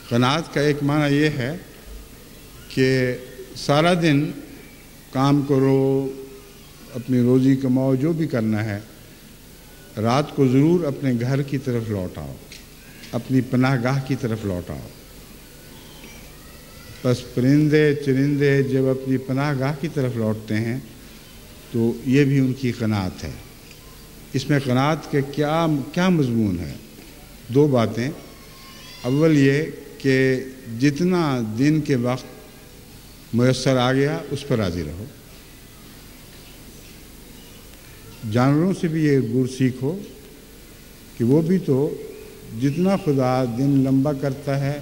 قناعت کا ایک معنی یہ ہے کہ سارا دن کام کرو، اپنی روزی کماؤ، جو بھی کرنا ہے، رات کو ضرور اپنے گھر کی طرف لوٹ آؤ، اپنی پناہ گاہ کی طرف لوٹ آؤ۔ بس پرندے چرندے جب اپنی پناہ گاہ کی طرف لوٹتے ہیں تو یہ بھی ان کی قناعت ہے۔ اس میں قناعت کے کیا مضمون ہے؟ 2 باتیں۔ اول یہ کہ جتنا دن کے وقت میسر آ گیا اس پر راضی رہو۔ جانوروں سے بھی یہ گر سیکھو کہ وہ بھی تو جتنا خدا دن لمبا کرتا ہے،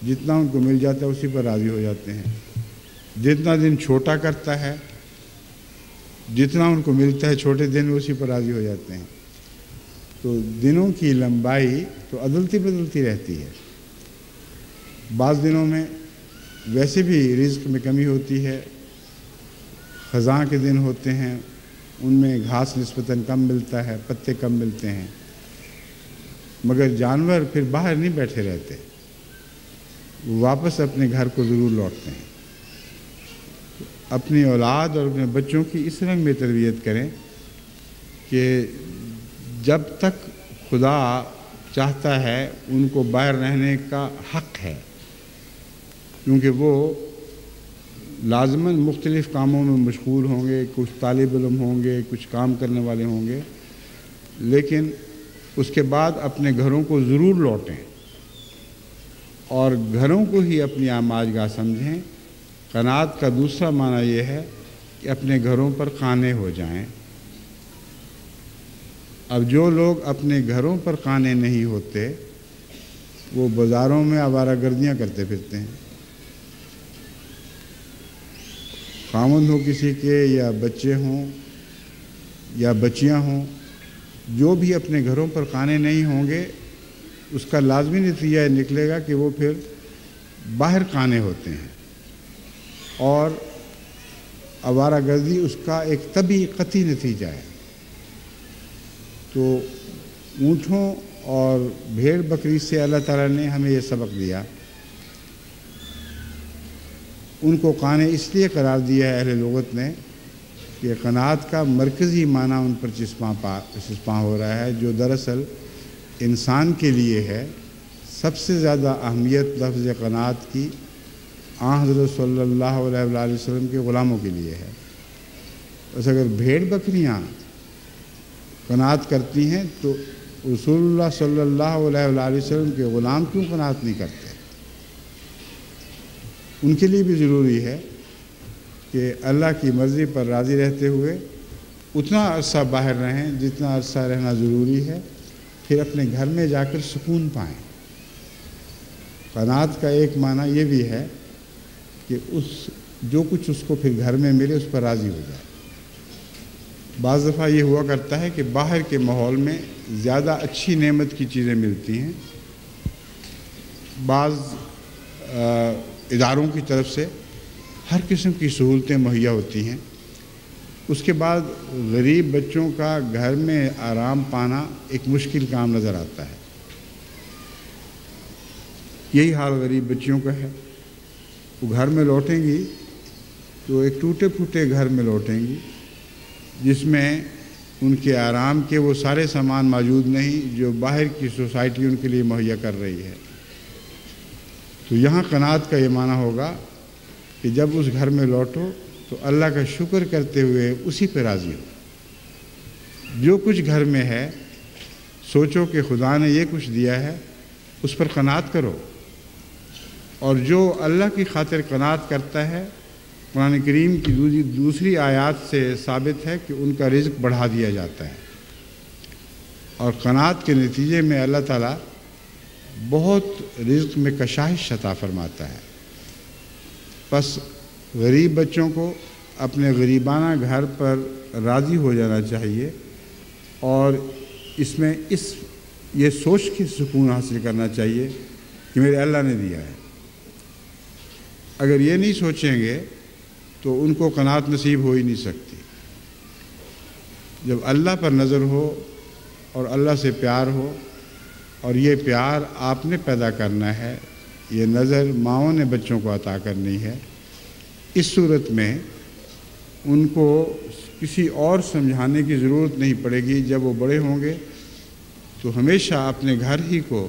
جتنا ان کو مل جاتا ہے اسی پر راضی ہو جاتے ہیں، جتنا دن چھوٹا کرتا ہے، جتنا ان کو ملتا ہے چھوٹے دن میں اسی پر راضی ہو جاتے ہیں۔ تو دنوں کی لمبائی تو عدلتی بدلتی رہتی ہے۔ بعض دنوں میں ویسے بھی رزق میں کمی ہوتی ہے، خزاں کے دن ہوتے ہیں، ان میں گھاس نسبتاً کم ملتا ہے، پتے کم ملتے ہیں، مگر جانور پھر باہر نہیں بیٹھے رہتے، وہ واپس اپنے گھر کو ضرور لوٹتے ہیں۔ اپنی اولاد اور اپنے بچوں کی اس رنگ میں تربیت کریں کہ جب تک خدا چاہتا ہے ان کو باہر رہنے کا حق ہے، کیونکہ وہ لازماً مختلف کاموں میں مشغول ہوں گے، کچھ طالب علم ہوں گے، کچھ کام کرنے والے ہوں گے، لیکن اس کے بعد اپنے گھروں کو ضرور لوٹیں اور گھروں کو ہی اپنی آماج گاہ سمجھیں۔ قناعت کا دوسرا معنی یہ ہے کہ اپنے گھروں پر قانے ہو جائیں۔ اب جو لوگ اپنے گھروں پر قانے نہیں ہوتے وہ بازاروں میں آوارہ گردیاں کرتے پھرتے ہیں، خاوند ہو کسی کے یا بچے ہوں یا بچیاں ہوں، جو بھی اپنے گھروں پر قانے نہیں ہوں گے اس کا لازمی نتیجہ نکلے گا کہ وہ پھر باہر قانے ہوتے ہیں، اور آوارہ گردی اس کا ایک طبعی قطعی نتیجہ ہے۔ تو اونٹوں اور بھیڑ بکری سے اللہ تعالیٰ نے ہمیں یہ سبق دیا ان کو قانع اس لیے قرار دیا ہے اہل لغت نے کہ قناعت کا مرکزی معنی ان پر چسپاں ہو رہا ہے، جو دراصل انسان کے لیے ہے۔ سب سے زیادہ اہمیت لفظ قناعت کی حضرت صلی اللہ علیہ وآلہ وسلم کے غلاموں کے لیے ہے۔ بس اگر بھیڑ بکریاں قناعت کرتی ہیں تو رسول اللہ صلی اللہ علیہ وآلہ وسلم کے غلام کیوں قناعت نہیں کرتے؟ ان کے لیے بھی ضروری ہے کہ اللہ کی مرضی پر راضی رہتے ہوئے اتنا عرصہ باہر رہیں جتنا عرصہ رہنا ضروری ہے، پھر اپنے گھر میں جا کر سکون پائیں۔ قناعت کا ایک معنی یہ بھی ہے کہ جو کچھ اس کو پھر گھر میں ملے اس پر راضی ہو جائے۔ بعض دفعہ یہ ہوا کرتا ہے کہ باہر کے ماحول میں زیادہ اچھی نعمت کی چیزیں ملتی ہیں، بعض اداروں کی طرف سے ہر قسم کی سہولتیں مہیا ہوتی ہیں، اس کے بعد غریب بچوں کا گھر میں آرام پانا ایک مشکل کام نظر آتا ہے۔ یہی حال غریب بچیوں کا ہے، وہ گھر میں لوٹیں گی تو ایک ٹوٹے پھوٹے گھر میں لوٹیں گی جس میں ان کے آرام کے وہ سارے سامان موجود نہیں جو باہر کی سوسائٹی ان کے لیے مہیا کر رہی ہے۔ تو یہاں قناعت کا یہ معنی ہوگا کہ جب اس گھر میں لوٹو تو اللہ کا شکر کرتے ہوئے اسی پہ راضی ہو۔ جو کچھ گھر میں ہے سوچو کہ خدا نے یہ کچھ دیا ہے، اس پر قناعت کرو، اور جو اللہ کی خاطر قناعت کرتا ہے قرآن کریم کی دوسری آیات سے ثابت ہے کہ ان کا رزق بڑھا دیا جاتا ہے، اور قناعت کے نتیجے میں اللہ تعالیٰ بہت رزق میں کشائش عطا فرماتا ہے۔ بس غریب بچوں کو اپنے غریبانہ گھر پر راضی ہو جانا چاہیے، اور اس میں یہ سوچ کے سکون حاصل کرنا چاہیے کہ میرے اللہ نے دیا ہے۔ اگر یہ نہیں سوچیں گے تو ان کو قناعت نصیب ہو ہی نہیں سکتی۔ جب اللہ پر نظر ہو اور اللہ سے پیار ہو، اور یہ پیار آپ نے پیدا کرنا ہے، یہ نظر ماؤں نے بچوں کو عطا کرنی ہے، اس صورت میں ان کو کسی اور سمجھانے کی ضرورت نہیں پڑے گی۔ جب وہ بڑے ہوں گے تو ہمیشہ اپنے گھر ہی کو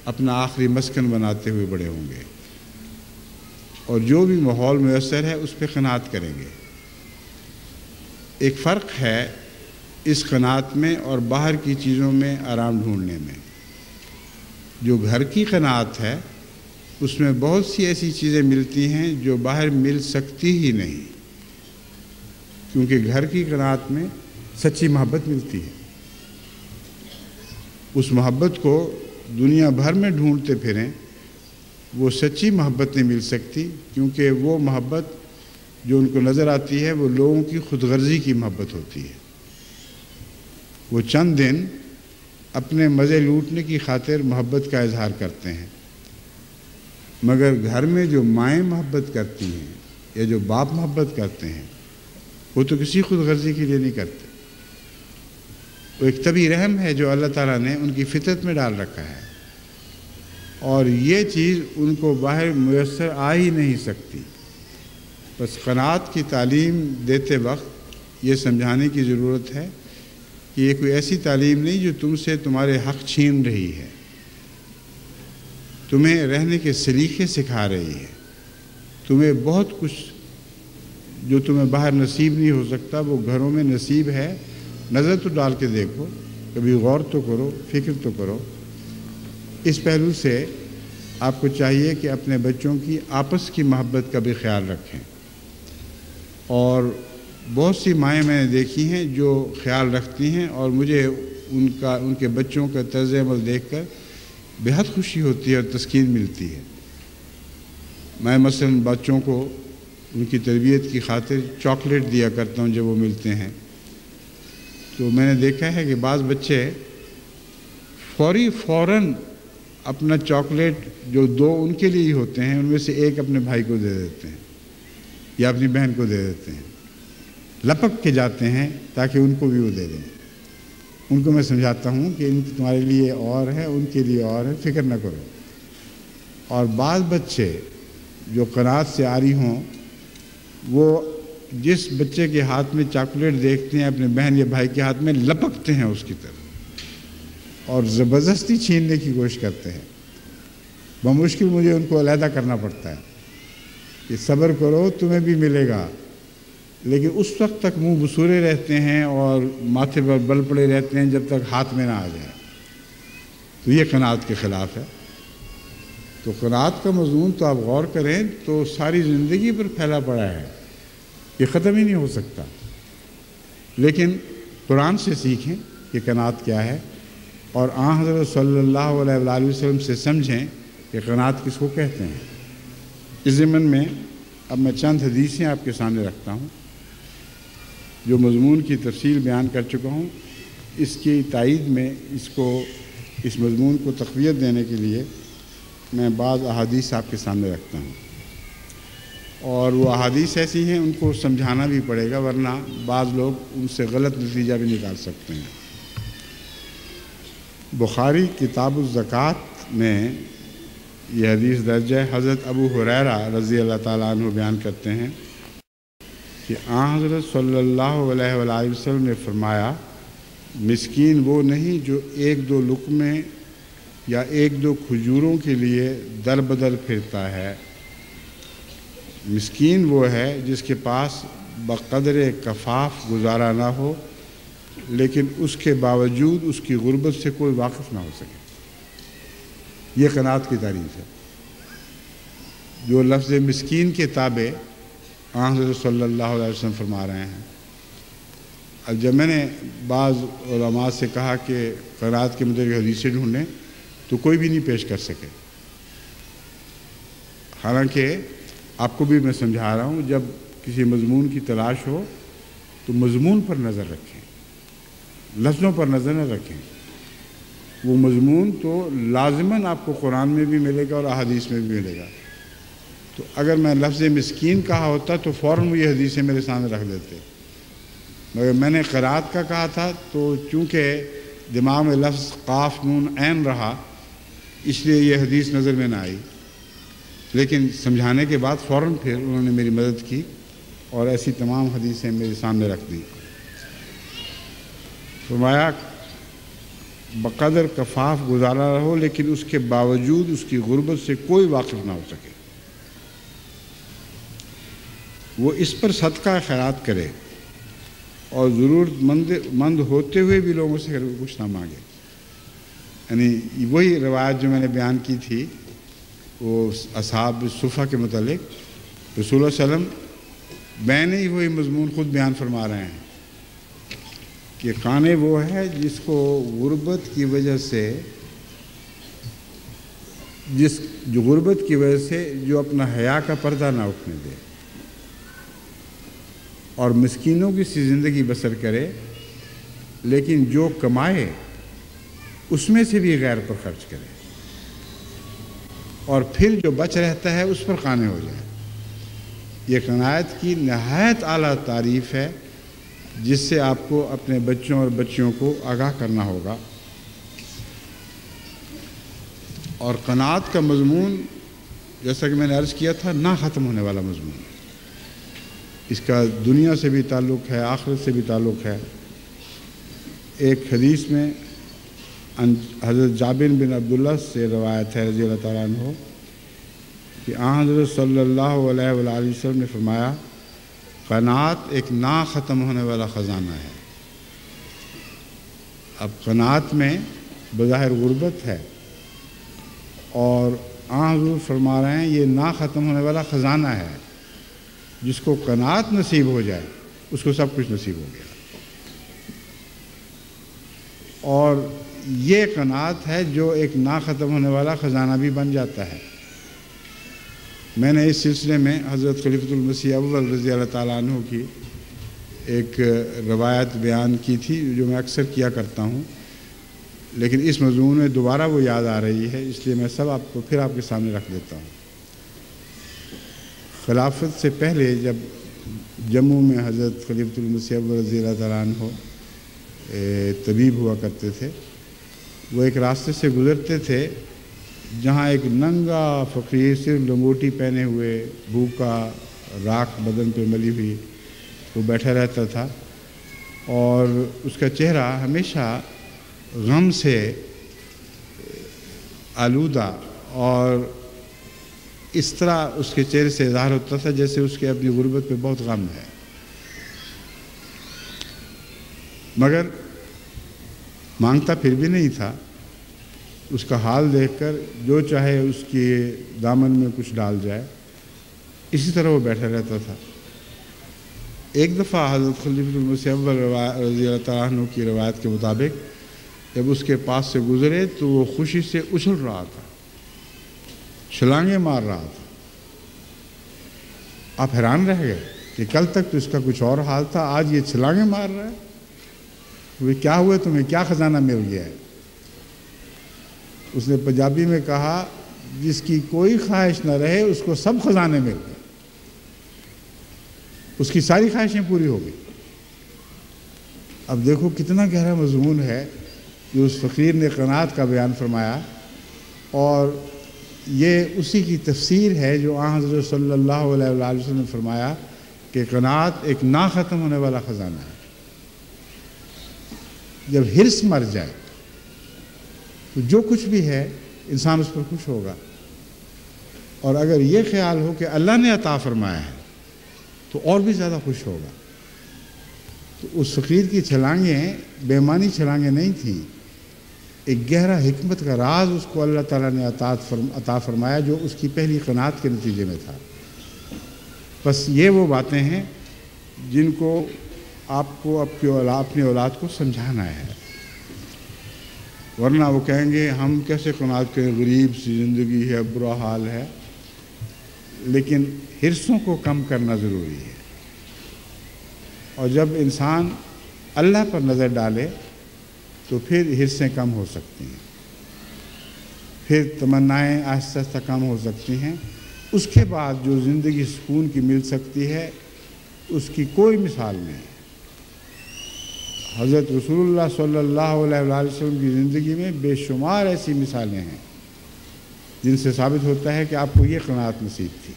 اپنا آخری مسکن بناتے ہوئے بڑے ہوں گے، اور جو بھی ماحول میسر ہے اس پہ قناعت کریں گے۔ ایک فرق ہے اس قناعت میں اور باہر کی چیزوں میں آرام ڈھونڈنے میں۔ جو گھر کی قناعت ہے اس میں بہت سی ایسی چیزیں ملتی ہیں جو باہر مل سکتی ہی نہیں، کیونکہ گھر کی قناعت میں سچی محبت ملتی ہے۔ اس محبت کو دنیا بھر میں ڈھونڈتے پھریں، وہ سچی محبت نہیں مل سکتی، کیونکہ وہ محبت جو ان کو نظر آتی ہے وہ لوگوں کی خود غرضی کی محبت ہوتی ہے۔ وہ چند دن اپنے مزے لوٹنے کی خاطر محبت کا اظہار کرتے ہیں، مگر گھر میں جو مائیں محبت کرتی ہیں یا جو باپ محبت کرتے ہیں وہ تو کسی خود غرضی کے لیے نہیں کرتے۔ وہ ایک طبعی رحم ہے جو اللہ تعالیٰ نے ان کی فطرت میں ڈال رکھا ہے، اور یہ چیز ان کو باہر میسر آ ہی نہیں سکتی۔ بس قناعت کی تعلیم دیتے وقت یہ سمجھانے کی ضرورت ہے کہ یہ کوئی ایسی تعلیم نہیں جو تم سے تمہارے حق چھین رہی ہے، تمہیں رہنے کے سلیقے سکھا رہی ہے، تمہیں بہت کچھ جو تمہیں باہر نصیب نہیں ہو سکتا وہ گھروں میں نصیب ہے۔ نظر تو ڈال کے دیکھو، کبھی غور تو کرو، فکر تو کرو۔ اس پہلو سے آپ کو چاہیے کہ اپنے بچوں کی آپس کی محبت کا بھی خیال رکھیں، اور بہت سی مائیں میں نے دیکھی ہیں جو خیال رکھتی ہیں، اور مجھے ان کے بچوں کا طرز عمل دیکھ کر بہت خوشی ہوتی ہے اور تسکین ملتی ہے۔ میں مثلاً بچوں کو ان کی تربیت کی خاطر چاکلیٹ دیا کرتا ہوں جب وہ ملتے ہیں، تو میں نے دیکھا ہے کہ بعض بچے فوراً اپنا چاکلیٹ جو دو ان کے لیے ہی ہوتے ہیں ان میں سے ایک اپنے بھائی کو دے دیتے ہیں یا اپنی بہن کو دے دیتے ہیں، لپک کے جاتے ہیں تاکہ ان کو بھی وہ دے دیں۔ ان کو میں سمجھاتا ہوں کہ ان تمہارے لیے اور ہے، ان کے لیے اور ہے، فکر نہ کرو۔ اور بعض بچے جو قناعت سے عاری ہوں وہ جس بچے کے ہاتھ میں چاکلیٹ دیکھتے ہیں اپنے بہن یا بھائی کے ہاتھ میں لپکتے ہیں اس کی طرف اور زبردستی چھیننے کی کوشش کرتے ہیں. بمشکل مجھے ان کو علیحدہ کرنا پڑتا ہے کہ صبر کرو تمہیں بھی ملے گا، لیکن اس وقت تک منہ بسورے رہتے ہیں اور ماتھے پر بل پڑے رہتے ہیں جب تک ہاتھ میں نہ آ جائے. تو یہ قناعت کے خلاف ہے. تو قناعت کا مضمون تو آپ غور کریں تو ساری زندگی پر پھیلا پڑا ہے، یہ ختم ہی نہیں ہو سکتا. لیکن قرآن سے سیکھیں کہ قناعت کیا ہے، اور آن حضرت صلی اللہ علیہ وآلہ وسلم سے سمجھیں کہ قناعت کس کو کہتے ہیں. اس ضمن میں اب میں چند حدیثیں آپ کے سامنے رکھتا ہوں جو مضمون کی تفصیل بیان کر چکا ہوں. اس کی تائید میں اس مضمون کو تقویت دینے کے لیے میں بعض احادیث آپ کے سامنے رکھتا ہوں، اور وہ احادیث ایسی ہیں ان کو سمجھانا بھی پڑے گا، ورنہ بعض لوگ ان سے غلط نتیجہ بھی نکال سکتے ہیں. بخاری کتاب الزکوٰۃ میں یہ حدیث درج ہے. حضرت ابو ہریرہ رضی اللہ تعالیٰ عنہ بیان کرتے ہیں کہ آن حضرت صلی اللہ علیہ وآلہ وسلم نے فرمایا، مسکین وہ نہیں جو ایک دو لقمے یا ایک دو کھجوروں کے لیے در بدر پھرتا ہے، مسکین وہ ہے جس کے پاس بقدر کفاف گزارا نہ ہو لیکن اس کے باوجود اس کی غربت سے کوئی واقف نہ ہو سکے. یہ قناعت کی تعریف ہے. جو لفظ مسکین کے تابع آن حضرت صلی اللہ علیہ وسلم فرما رہے ہیں. اب جب میں نے بعض علماء سے کہا کہ قناعت کے متعلق حدیثیں ڈھونڈیں تو کوئی بھی نہیں پیش کر سکے. حالانکہ آپ کو بھی میں سمجھا رہا ہوں، جب کسی مضمون کی تلاش ہو تو مضمون پر نظر رکھیں، لفظوں پر نظر نہ رکھیں. وہ مضمون تو لازماً آپ کو قرآن میں بھی ملے گا اور احادیث میں بھی ملے گا. تو اگر میں لفظ مسکین کہا ہوتا تو فوراً وہ یہ حدیثیں میرے سامنے رکھ دیتے، مگر میں نے قرات کا کہا تھا تو چونکہ دماغ میں لفظ قاف نون عین رہا اس لیے یہ حدیث نظر میں نہ آئی. لیکن سمجھانے کے بعد فوراً پھر انہوں نے میری مدد کی اور ایسی تمام حدیثیں میرے سامنے رکھ دیں. فرمایا بقدر کفاف گزارا رہو لیکن اس کے باوجود اس کی غربت سے کوئی واقف نہ ہو سکے. وہ اس پر صدقہ خیرات کرے اور ضرورت مند ہوتے ہوئے بھی لوگوں سے کچھ نہ مانگے. یعنی وہی روایت جو میں نے بیان کی تھی وہ اصحاب صفہ کے متعلق، رسول اللہ علیہ وسلم بین ہی وہی مضمون خود بیان فرما رہے ہیں کہ قانے وہ ہے جس کو غربت کی وجہ سے جو اپنا حیا کا پردہ نہ اٹھنے دے اور مسکینوں کی سی زندگی بسر کرے، لیکن جو کمائے اس میں سے بھی غیر پر خرچ کرے اور پھر جو بچ رہتا ہے اس پر قانے ہو جائے. یہ قناعت کی نہایت اعلیٰ تعریف ہے جس سے آپ کو اپنے بچوں اور بچیوں کو آگاہ کرنا ہوگا. اور قناعت کا مضمون جیسا کہ میں نے عرض کیا تھا نہ ختم ہونے والا مضمون ہے. اس کا دنیا سے بھی تعلق ہے، آخرت سے بھی تعلق ہے. ایک حدیث میں حضرت جابر بن عبداللہ سے روایت ہے رضی اللہ تعالیٰ عنہ کہ آن حضرت صلی اللہ علیہ وآلہ وسلم نے فرمایا، قناعت ایک نہ ختم ہونے والا خزانہ ہے. اب قناعت میں بظاہر غربت ہے اور آن حضور فرما رہے ہیں یہ نہ ختم ہونے والا خزانہ ہے. جس کو قناعت نصیب ہو جائے اس کو سب کچھ نصیب ہو گیا. اور یہ قناعت ہے جو ایک نہ ختم ہونے والا خزانہ بھی بن جاتا ہے. میں نے اس سلسلے میں حضرت خلیفۃ المسیح اول رضی اللہ تعالیٰ عنہ کی ایک روایت بیان کی تھی جو میں اکثر کیا کرتا ہوں، لیکن اس مضمون میں دوبارہ وہ یاد آ رہی ہے، اس لیے میں سب آپ کو پھر آپ کے سامنے رکھ دیتا ہوں. خلافت سے پہلے جب جموں میں حضرت خلیفۃ المسیح اول رضی اللہ تعالیٰ عنہ طبیب ہوا کرتے تھے، وہ ایک راستے سے گزرتے تھے جہاں ایک ننگا فقیر صرف لنگوٹی پہنے ہوئے بھوکا راکھ بدن پہ ملی ہوئی وہ بیٹھا رہتا تھا، اور اس کا چہرہ ہمیشہ غم سے آلودہ اور اس طرح اس کے چہرے سے اظہار ہوتا تھا جیسے اس کے اپنی غربت پہ بہت غم ہے، مگر مانگتا پھر بھی نہیں تھا۔ اس کا حال دیکھ کر جو چاہے اس کے دامن میں کچھ ڈال جائے، اسی طرح وہ بیٹھا رہتا تھا۔ ایک دفعہ حضرت خلیفۃ المسیح اول رضی اللہ تعالیٰ عنہ کی روایت کے مطابق جب اس کے پاس سے گزرے تو وہ خوشی سے اچھل رہا تھا، چھلانگیں مار رہا تھا۔ آپ حیران رہ گئے کہ کل تک تو اس کا کچھ اور حال تھا، آج یہ چھلانگیں مار رہا ہے۔ وہ کیا ہوا تمہیں، کیا خزانہ مل گیا ہے؟ اس نے پنجابی میں کہا جس کی کوئی خواہش نہ رہے اس کو سب خزانے مل گئے، اس کی ساری خواہشیں پوری ہو گئی۔ اب دیکھو کتنا گہرا مضمون ہے جو اس فقیر نے قناعت کا بیان فرمایا، اور یہ اسی کی تفسیر ہے جو آن حضرت صلی اللہ علیہ وسلم نے فرمایا کہ قناعت ایک نہ ختم ہونے والا خزانہ ہے۔ جب حرص مر جائے تو جو کچھ بھی ہے انسان اس پر خوش ہوگا، اور اگر یہ خیال ہو کہ اللہ نے عطا فرمایا ہے تو اور بھی زیادہ خوش ہوگا۔ تو اس فقیر کی چھلانگیں بےمانی چھلانگیں نہیں تھیں، ایک گہرا حکمت کا راز اس کو اللہ تعالیٰ نے عطا فرمایا جو اس کی پہلی قناعت کے نتیجے میں تھا۔ بس یہ وہ باتیں ہیں جن کو آپ کو اپنی اولاد کو سمجھانا ہے، ورنہ وہ کہیں گے ہم کیسے قناعت کریں، غریب سی زندگی ہے، برا حال ہے۔ لیکن حرصوں کو کم کرنا ضروری ہے، اور جب انسان اللہ پر نظر ڈالے تو پھر حرصیں کم ہو سکتی ہیں، پھر تمنائیں آہستہ آہستہ کم ہو سکتی ہیں۔ اس کے بعد جو زندگی سکون کی مل سکتی ہے اس کی کوئی مثال نہیں۔ حضرت رسول اللہ صلی اللہ علیہ وسلم کی زندگی میں بے شمار ایسی مثالیں ہیں جن سے ثابت ہوتا ہے کہ آپ کو یہ قناعت نصیب تھی۔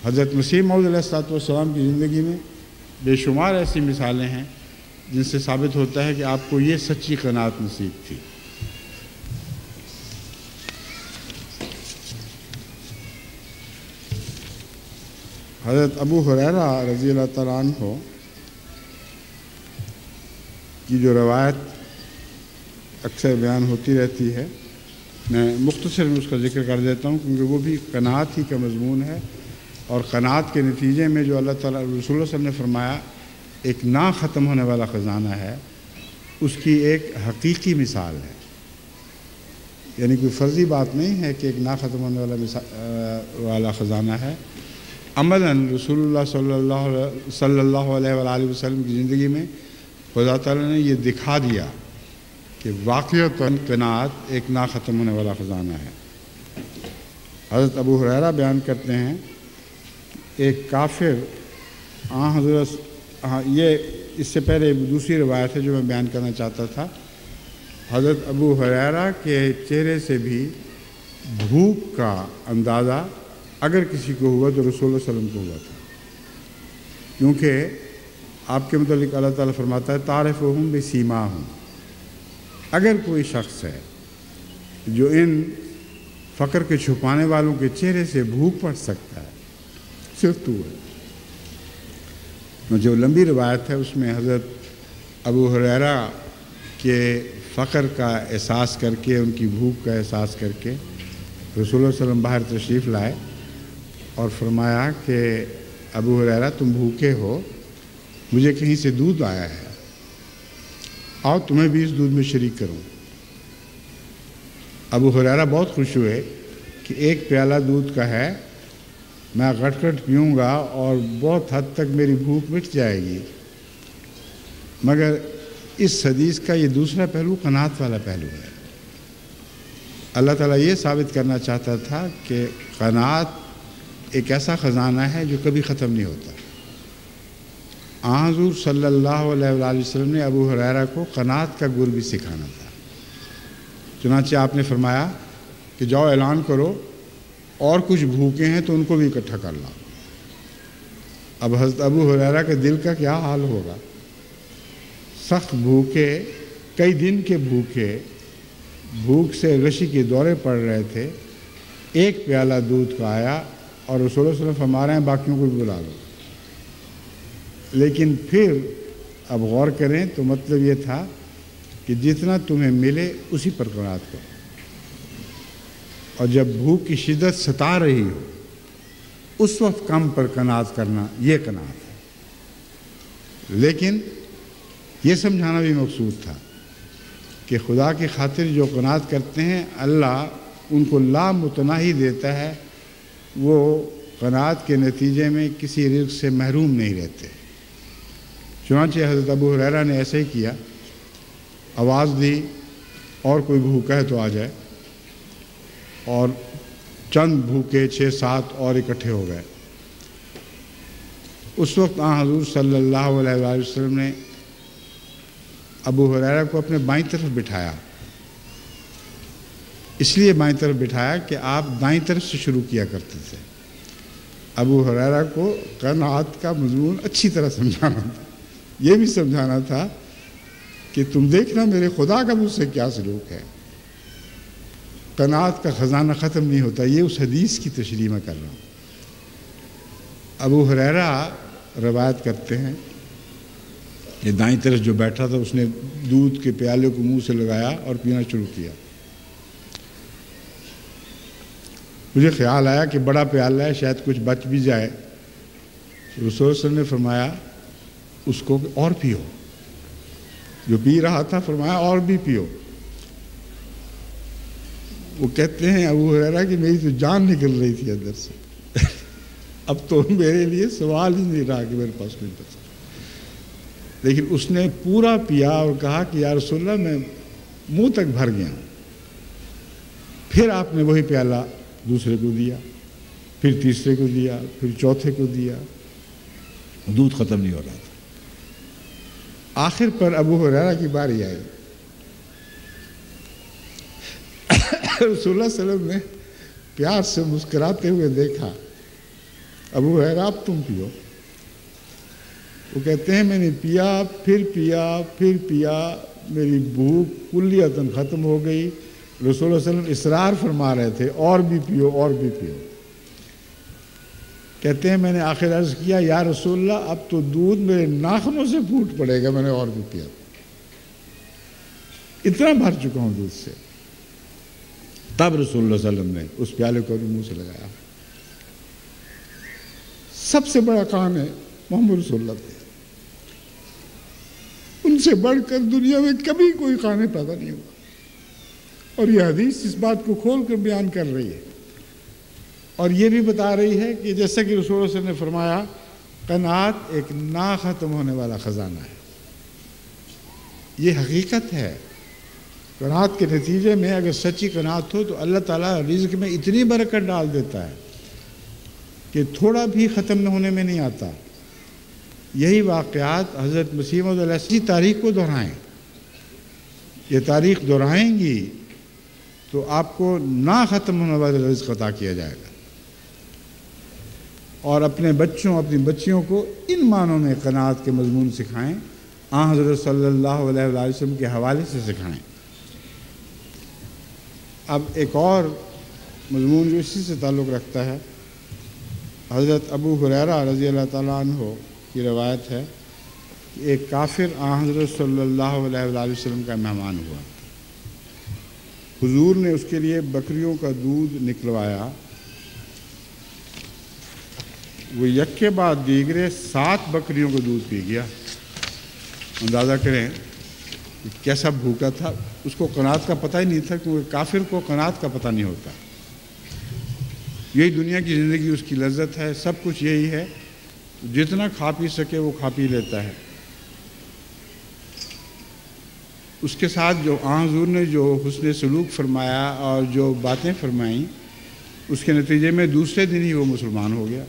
حضرت مسیح موعود علیہ السلام کی زندگی میں بے شمار ایسی مثالیں ہیں جن سے ثابت ہوتا ہے کہ آپ کو یہ سچی قناعت نصیب تھی۔ حضرت ابو ہریرہ رضی اللہ تعالیٰ عنہ کی جو روایت اکثر بیان ہوتی رہتی ہے، میں مختصر میں اس کا ذکر کر دیتا ہوں کیونکہ وہ بھی قناعت ہی کا مضمون ہے، اور قناعت کے نتیجے میں جو اللہ تعالیٰ رسول اللہ صلی اللہ علیہ وسلم نے فرمایا ایک نہ ختم ہونے والا خزانہ ہے، اس کی ایک حقیقی مثال ہے۔ یعنی کوئی فرضی بات نہیں ہے کہ ایک نہ ختم ہونے والا خزانہ ہے۔ عملاً رسول اللہ صلی اللہ علیہ وآلہ وسلم کی زندگی میں خدا تعالیٰ نے یہ دکھا دیا کہ واقعتاً قناعت ایک نہ ختم ہونے والا خزانہ ہے۔ حضرت ابو ہریرہ بیان کرتے ہیں ایک کافر یہ اس سے پہلے دوسری روایت ہے جو میں بیان کرنا چاہتا تھا۔ حضرت ابو ہریرہ کے چہرے سے بھی بھوک کا اندازہ اگر کسی کو ہوا تو رسول اللہ صلی اللہ علیہ وسلم کو ہوا تھا، کیونکہ آپ کے متعلق اللہ تعالیٰ فرماتا ہے تعرفہم بسیماہم، اگر کوئی شخص ہے جو ان فقر کے چھپانے والوں کے چہرے سے بھوک پڑ سکتا ہے صرف تو ہے۔ جو لمبی روایت ہے اس میں حضرت ابو ہریرہ کے فقر کا احساس کر کے، ان کی بھوک کا احساس کر کے رسول اللہ صلی اللہ علیہ وسلم باہر تشریف لائے اور فرمایا کہ ابو ہریرہ تم بھوکے ہو، مجھے کہیں سے دودھ آیا ہے، آؤ تمہیں بھی اس دودھ میں شریک کروں۔ ابو ہریرہ بہت خوش ہوئے کہ ایک پیالہ دودھ کا ہے، میں گٹ گٹ پیوں گا اور بہت حد تک میری بھوک مٹ جائے گی۔ مگر اس حدیث کا یہ دوسرا پہلو قناعت والا پہلو ہے۔ اللہ تعالیٰ یہ ثابت کرنا چاہتا تھا کہ قناعت ایک ایسا خزانہ ہے جو کبھی ختم نہیں ہوتا۔ حضور صلی اللہ علیہ وآلہ وسلم نے ابو ہریرہ کو قناعت کا گر بھی سکھانا تھا، چنانچہ آپ نے فرمایا کہ جاؤ اعلان کرو اور کچھ بھوکے ہیں تو ان کو بھی اکٹھا کر لاؤ۔ اب حضرت ابو ہریرہ کے دل کا کیا حال ہوگا؟ سخت بھوکے، کئی دن کے بھوکے، بھوک سے غشی کے دورے پڑ رہے تھے، ایک پیالہ دودھ کا آیا اور رسول اللہ صلی اللہ علیہ وسلم فرما رہے ہیں باقیوں کو بھی بلا لو. لیکن پھر اب غور کریں تو مطلب یہ تھا کہ جتنا تمہیں ملے اسی پر قناعت کرو، اور جب بھوک کی شدت ستا رہی ہو اس وقت کم پر قناعت کرنا یہ قناعت ہے. لیکن یہ سمجھانا بھی مقصود تھا کہ خدا کی خاطر جو قناعت کرتے ہیں اللہ ان کو لامتناہی دیتا ہے، وہ قناعت کے نتیجے میں کسی رزق سے محروم نہیں رہتے. چنانچہ حضرت ابو ہریرہ نے ایسے ہی کیا، آواز دی اور کوئی بھوکا ہے تو آ جائے، اور چند بھوکے 6-7 اور اکٹھے ہو گئے. اس وقت حضور صلی اللہ علیہ وآلہ وسلم نے ابو ہریرہ کو اپنے بائیں طرف بٹھایا. اس لیے بائیں طرف بٹھایا کہ آپ دائیں طرف سے شروع کیا کرتے تھے. ابو ہریرہ کو قناعت کا مضمون اچھی طرح سمجھانا تھا. یہ بھی سمجھانا تھا کہ تم دیکھنا میرے خدا کا مجھ سے کیا سلوک ہے. قناعت کا خزانہ ختم نہیں ہوتا. یہ اس حدیث کی تشریح میں کر رہا ہوں. ابو ہریرہ روایت کرتے ہیں کہ دائیں طرف جو بیٹھا تھا اس نے دودھ کے پیالے کو منہ سے لگایا اور پینا شروع کیا. مجھے خیال آیا کہ بڑا پیالہ ہے شاید کچھ بچ بھی جائے. رسول اللہ صلی اللہ علیہ وسلم نے فرمایا اس کو اور پیو. جو پی رہا تھا فرمایا اور بھی پیو. وہ کہتے ہیں ابو ہریرہ کہ میری تو جان نکل رہی تھی اندر سے. اب تو میرے لیے سوال ہی نہیں رہا کہ میرے پاس کوئی بچا. لیکن اس نے پورا پیا اور کہا کہ یا رسول اللہ میں منہ تک بھر گیا ہوں. پھر آپ نے وہی پیالہ دوسرے کو دیا، پھر تیسرے کو دیا، پھر چوتھے کو دیا. دودھ ختم نہیں ہو رہا تھا. آخر پر ابو ہریرہ کی باری آئی. رسول اللہ صلی اللہ علیہ وسلم نے پیار سے مسکراتے ہوئے دیکھا. ابو ہریرہ اب تم پیو. وہ کہتے ہیں میں نے پیا، پھر پیا، پھر پیا، میری بھوک کلیتاً ختم ہو گئی. رسول اللہ صلی اللہ علیہ وسلم اصرار فرما رہے تھے اور بھی پیو اور بھی پیو. کہتے ہیں میں نے آخر عرض کیا یا رسول اللہ اب تو دودھ میرے ناخنوں سے پھوٹ پڑے گا. میں نے اور بھی پیا، اتنا بھر چکا ہوں دودھ سے. تب رسول اللہ صلی اللہ علیہ وسلم نے اس پیالے کو بھی منہ سے لگایا. سب سے بڑا کام ہے محمد رسول اللہ تھے. ان سے بڑھ کر دنیا میں کبھی کوئی خانے پیدا نہیں ہوا. اور یہ حدیث اس بات کو کھول کر بیان کر رہی ہے اور یہ بھی بتا رہی ہے کہ جیسا کہ رسول اللہ صلی اللہ علیہ وسلم نے فرمایا قناعت ایک نا ختم ہونے والا خزانہ ہے. یہ حقیقت ہے. قناعت کے نتیجے میں اگر سچی قناعت ہو تو اللہ تعالیٰ رزق میں اتنی برکت ڈال دیتا ہے کہ تھوڑا بھی ختم نہ ہونے میں نہیں آتا. یہی واقعات حضرت مسیح موعود علیہ السلام کی تاریخ کو دہرائیں. یہ تاریخ دہرائیں گی تو آپ کو نہ ختم ہونے والا رزق عطا کیا جائے گا. اور اپنے بچوں اپنی بچیوں کو ان معنوں میں قناعت کے مضمون سکھائیں. حضرت صلی اللہ علیہ وسلم کے حوالے سے سکھائیں. اب ایک اور مضمون جو اسی سے تعلق رکھتا ہے، حضرت ابو ہریرہ رضی اللہ تعالیٰ عنہ کی روایت ہے کہ ایک کافر حضرت صلی اللہ علیہ وسلم کا مہمان ہوا. حضور نے اس کے لیے بکریوں کا دودھ نکلوایا. وہ یک کے بعد دیگرے 7 بکریوں کا دودھ پی گیا. اندازہ کریں کیسا بھوکا تھا. اس کو قناعت کا پتہ ہی نہیں تھا، کیونکہ کافر کو قناعت کا پتہ نہیں ہوتا. یہی دنیا کی زندگی اس کی لذت ہے، سب کچھ یہی ہے. جتنا کھا پی سکے وہ کھا پی لیتا ہے. اس کے ساتھ جو حضور نے جو حسن سلوک فرمایا اور جو باتیں فرمائیں اس کے نتیجے میں دوسرے دن ہی وہ مسلمان ہو گیا.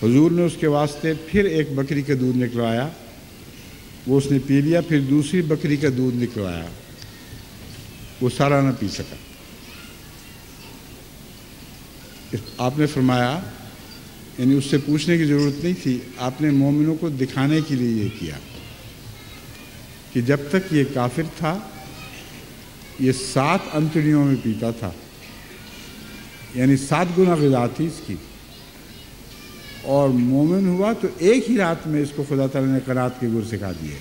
حضور نے اس کے واسطے پھر ایک بکری کا دودھ نکلوایا. وہ اس نے پی لیا. پھر دوسری بکری کا دودھ نکلوایا. وہ سارا نہ پی سکا. آپ نے فرمایا یعنی اس سے پوچھنے کی ضرورت نہیں تھی، آپ نے مومنوں کو دکھانے کے لیے یہ کیا کہ جب تک یہ کافر تھا یہ 7 انتڑیوں میں پیتا تھا، یعنی 7 گنا غذا تھی اس کی، اور مومن ہوا تو ایک ہی رات میں اس کو خدا تعالیٰ نے قناعت کے گر سکھا دیے،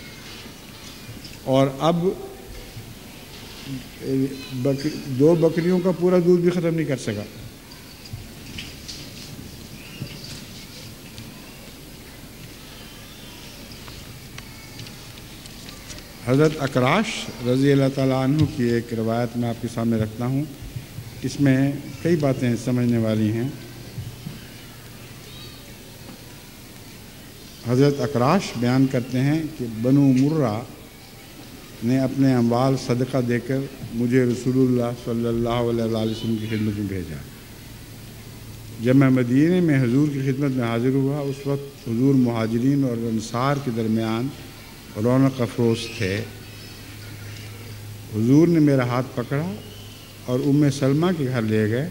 اور اب 2 بکریوں کا پورا دودھ بھی ختم نہیں کر سکا۔ حضرت اکراش رضی اللہ تعالیٰ عنہ کی ایک روایت میں آپ کے سامنے رکھتا ہوں، اس میں کئی باتیں سمجھنے والی ہیں۔ حضرت اکراش بیان کرتے ہیں کہ بنو مرہ نے اپنے اموال صدقہ دے کر مجھے رسول اللہ صلی اللہ علیہ وسلم کی خدمت میں بھیجا۔ جب میں مدینے میں حضور کی خدمت میں حاضر ہوا، اس وقت حضور مہاجرین اور انصار کے درمیان رونق افروز تھے۔ حضور نے میرا ہاتھ پکڑا اور ام سلمہ کے گھر لے گئے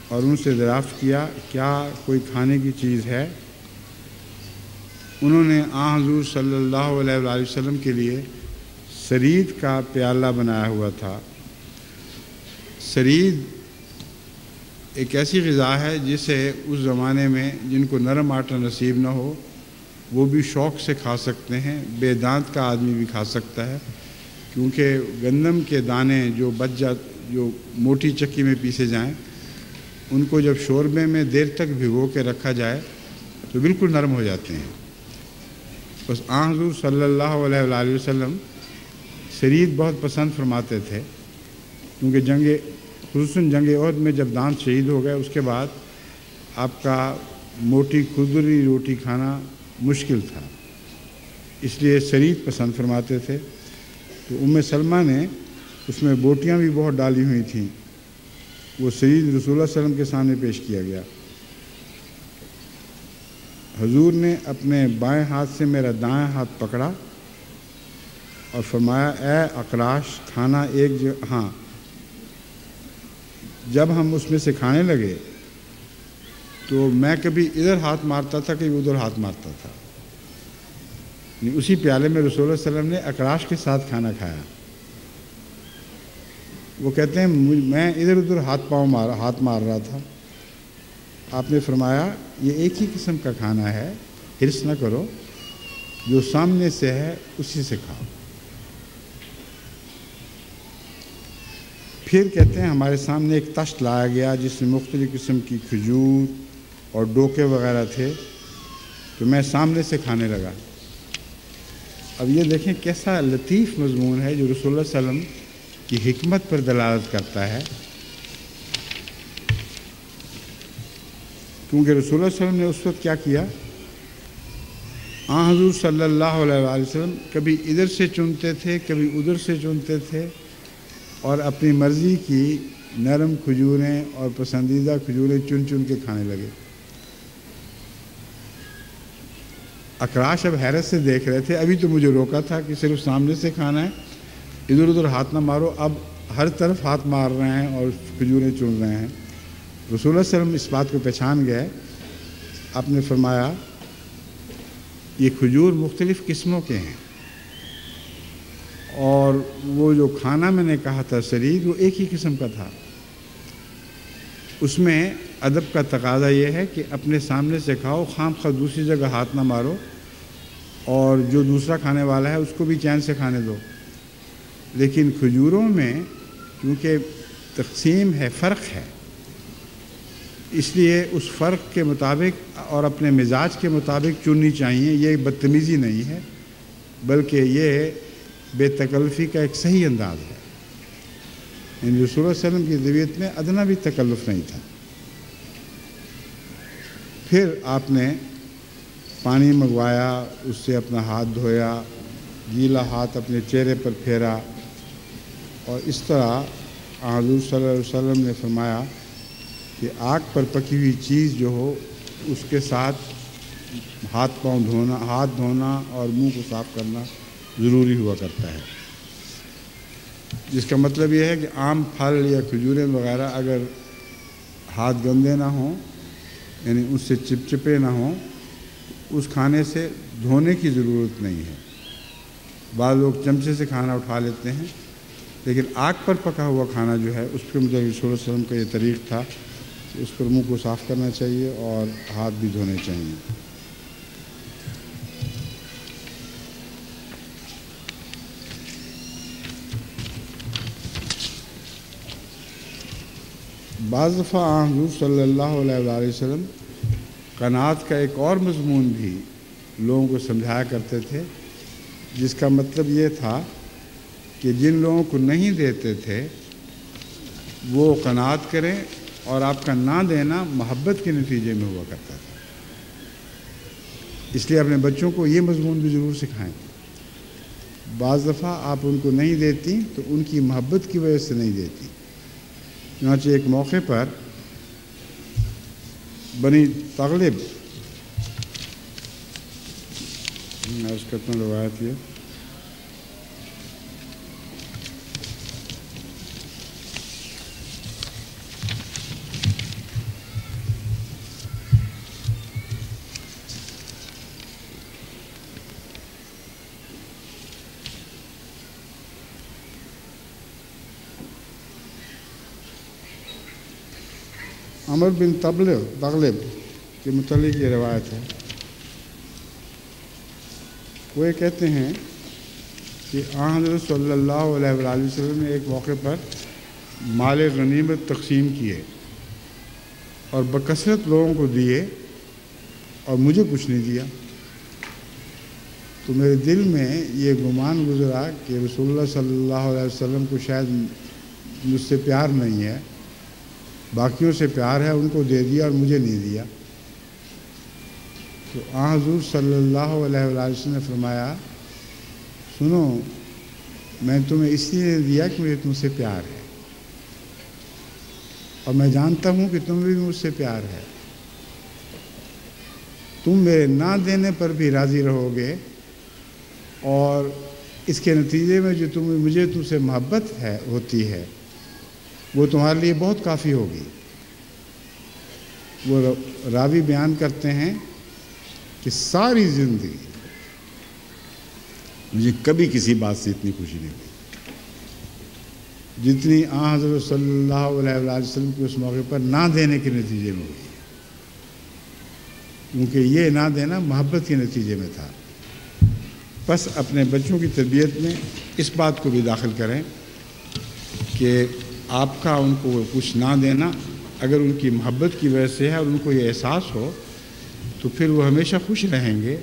اور ان سے دریافت کیا کیا کوئی کھانے کی چیز ہے۔ انہوں نے حضور صلی اللہ علیہ وآلہ وسلم کے لیے سرید کا پیالہ بنایا ہوا تھا۔ سرید ایک ایسی غذا ہے جسے اس زمانے میں جن کو نرم آٹا نصیب نہ ہو وہ بھی شوق سے کھا سکتے ہیں، بے دانت کا آدمی بھی کھا سکتا ہے، کیونکہ گندم کے دانے جو جو موٹی چکی میں پیسے جائیں ان کو جب شوربے میں دیر تک بھگو کے رکھا جائے تو بالکل نرم ہو جاتے ہیں۔ بس حضور صلی اللہ علیہ وآلہ وسلم سرید بہت پسند فرماتے تھے، کیونکہ خصوصاً جنگ احد میں جب دانت شہید ہو گئے اس کے بعد آپ کا موٹی کھردری روٹی کھانا مشکل تھا، اس لیے سرید پسند فرماتے تھے۔ تو ام سلمہ نے اس میں بوٹیاں بھی بہت ڈالی ہوئی تھیں، وہ سرید رسول اللہ صلی اللہ علیہ وسلم کے سامنے پیش کیا گیا۔ حضور نے اپنے بائیں ہاتھ سے میرا دائیں ہاتھ پکڑا اور فرمایا اے اکراش کھانا ہاں۔ جب ہم اس میں سے کھانے لگے تو میں کبھی ادھر ہاتھ مارتا تھا کبھی ادھر ہاتھ مارتا تھا، اسی پیالے میں رسول اللہ صلی اللہ علیہ وسلم نے اکراش کے ساتھ کھانا کھایا۔ وہ کہتے ہیں میں ادھر ادھر ہاتھ مار رہا تھا، آپ نے فرمایا یہ ایک ہی قسم کا کھانا ہے، حرص نہ کرو، جو سامنے سے ہے اسی سے کھاؤ۔ پھر کہتے ہیں ہمارے سامنے ایک تشت لایا گیا جس میں مختلف قسم کی کھجور اور ڈوکے وغیرہ تھے، تو میں سامنے سے کھانے لگا۔ اب یہ دیکھیں کیسا لطیف مضمون ہے جو رسول اللہ صلی اللہ علیہ وسلم کی حکمت پر دلالت کرتا ہے، کیونکہ رسول اللہ صلی اللہ علیہ وسلم نے اس وقت کیا کیا، حضور صلی اللہ علیہ وآلہ وسلم کبھی ادھر سے چنتے تھے کبھی ادھر سے چنتے تھے اور اپنی مرضی کی نرم کھجوریں اور پسندیدہ کھجوریں چن چن کے کھانے لگے۔ اکراش اب حیرت سے دیکھ رہے تھے، ابھی تو مجھے روکا تھا کہ صرف سامنے سے کھانا ہے، ادھر ادھر ہاتھ نہ مارو، اب ہر طرف ہاتھ مار رہے ہیں اور کھجوریں چن رہے ہیں۔ رسول اللہ صلی اللہ علیہ وسلم اس بات کو پہچان گئے، آپ نے فرمایا یہ کھجور مختلف قسموں کے ہیں، اور وہ جو کھانا میں نے کہا تھا سرید وہ ایک ہی قسم کا تھا۔ اس میں ادب کا تقاضا یہ ہے کہ اپنے سامنے سے کھاؤ، خام خواہ دوسری جگہ ہاتھ نہ مارو، اور جو دوسرا کھانے والا ہے اس کو بھی چین سے کھانے دو۔ لیکن کھجوروں میں کیونکہ تقسیم ہے، فرق ہے، اس لیے اس فرق کے مطابق اور اپنے مزاج کے مطابق چننی چاہیے۔ یہ بدتمیزی نہیں ہے بلکہ یہ بے تکلفی کا ایک صحیح انداز ہے۔ رسول اللہ صلی اللہ علیہ وسلم کی طبیعت میں ادنا بھی تکلف نہیں تھا۔ پھر آپ نے پانی منگوایا، اس سے اپنا ہاتھ دھویا، گیلا ہاتھ اپنے چہرے پر پھیرا، اور اس طرح حضور صلی اللہ علیہ وسلم نے فرمایا کہ آگ پر پکی ہوئی چیز جو ہو اس کے ساتھ ہاتھ دھونا اور منہ کو صاف کرنا ضروری ہوا کرتا ہے، جس کا مطلب یہ ہے کہ عام پھل یا کھجوریں وغیرہ اگر ہاتھ گندے نہ ہوں یعنی اس سے چپچپے نہ ہوں، اس کھانے سے دھونے کی ضرورت نہیں ہے۔ بعض لوگ چمچے سے کھانا اٹھا لیتے ہیں، لیکن آگ پر پکا ہوا کھانا جو ہے اس پہ مطلب رسول اللہ صلی اللہ علیہ وسلم کا یہ طریق تھا کہ اس پر منہ کو صاف کرنا چاہیے اور ہاتھ بھی دھونے چاہیے۔ بعض دفعہ حضور صلی اللہ علیہ وسلم قناعت کا ایک اور مضمون بھی لوگوں کو سمجھایا کرتے تھے، جس کا مطلب یہ تھا کہ جن لوگوں کو نہیں دیتے تھے وہ قناعت کریں، اور آپ کا نہ دینا محبت کے نتیجے میں ہوا کرتا تھا۔ اس لیے اپنے بچوں کو یہ مضمون بھی ضرور سکھائیں۔ بعض دفعہ آپ ان کو نہیں دیتی تو ان کی محبت کی وجہ سے نہیں دیتی۔ چنانچہ ایک موقع پر بنی تغلب، میں اس کا روایت یہ عمر بن تغلب کے متعلق یہ روایت ہے۔ وہ یہ کہتے ہیں کہ حضرت صلی اللہ علیہ وآلہ وسلم نے ایک موقع پر مال غنیمت تقسیم کیے اور بکثرت لوگوں کو دیے اور مجھے کچھ نہیں دیا، تو میرے دل میں یہ گمان گزرا کہ رسول اللہ صلی اللہ علیہ وسلم کو شاید مجھ سے پیار نہیں ہے، باقیوں سے پیار ہے، ان کو دے دیا اور مجھے نہیں دیا۔ تو حضور صلی اللہ علیہ وآلہ وسلم نے فرمایا، سنو، میں تمہیں اس لیے نہیں دیا کہ مجھے تم سے پیار ہے، اور میں جانتا ہوں کہ تمہیں بھی مجھ سے پیار ہے۔ تم میرے نہ دینے پر بھی راضی رہو گے، اور اس کے نتیجے میں جو مجھے تم سے محبت ہوتی ہے وہ تمہارے لیے بہت کافی ہوگی۔ وہ راوی بیان کرتے ہیں کہ ساری زندگی مجھے کبھی کسی بات سے اتنی خوشی نہیں ہوئی جتنی حضرت صلی اللہ علیہ وآلہ وسلم کو اس موقع پر نہ دینے کے نتیجے میں ہوئی، کیونکہ یہ نہ دینا محبت کے نتیجے میں تھا۔ بس اپنے بچوں کی تربیت میں اس بات کو بھی داخل کریں کہ آپ کا ان کو کچھ نہ دینا اگر ان کی محبت کی وجہ سے ہے اور ان کو یہ احساس ہو تو پھر وہ ہمیشہ خوش رہیں گے،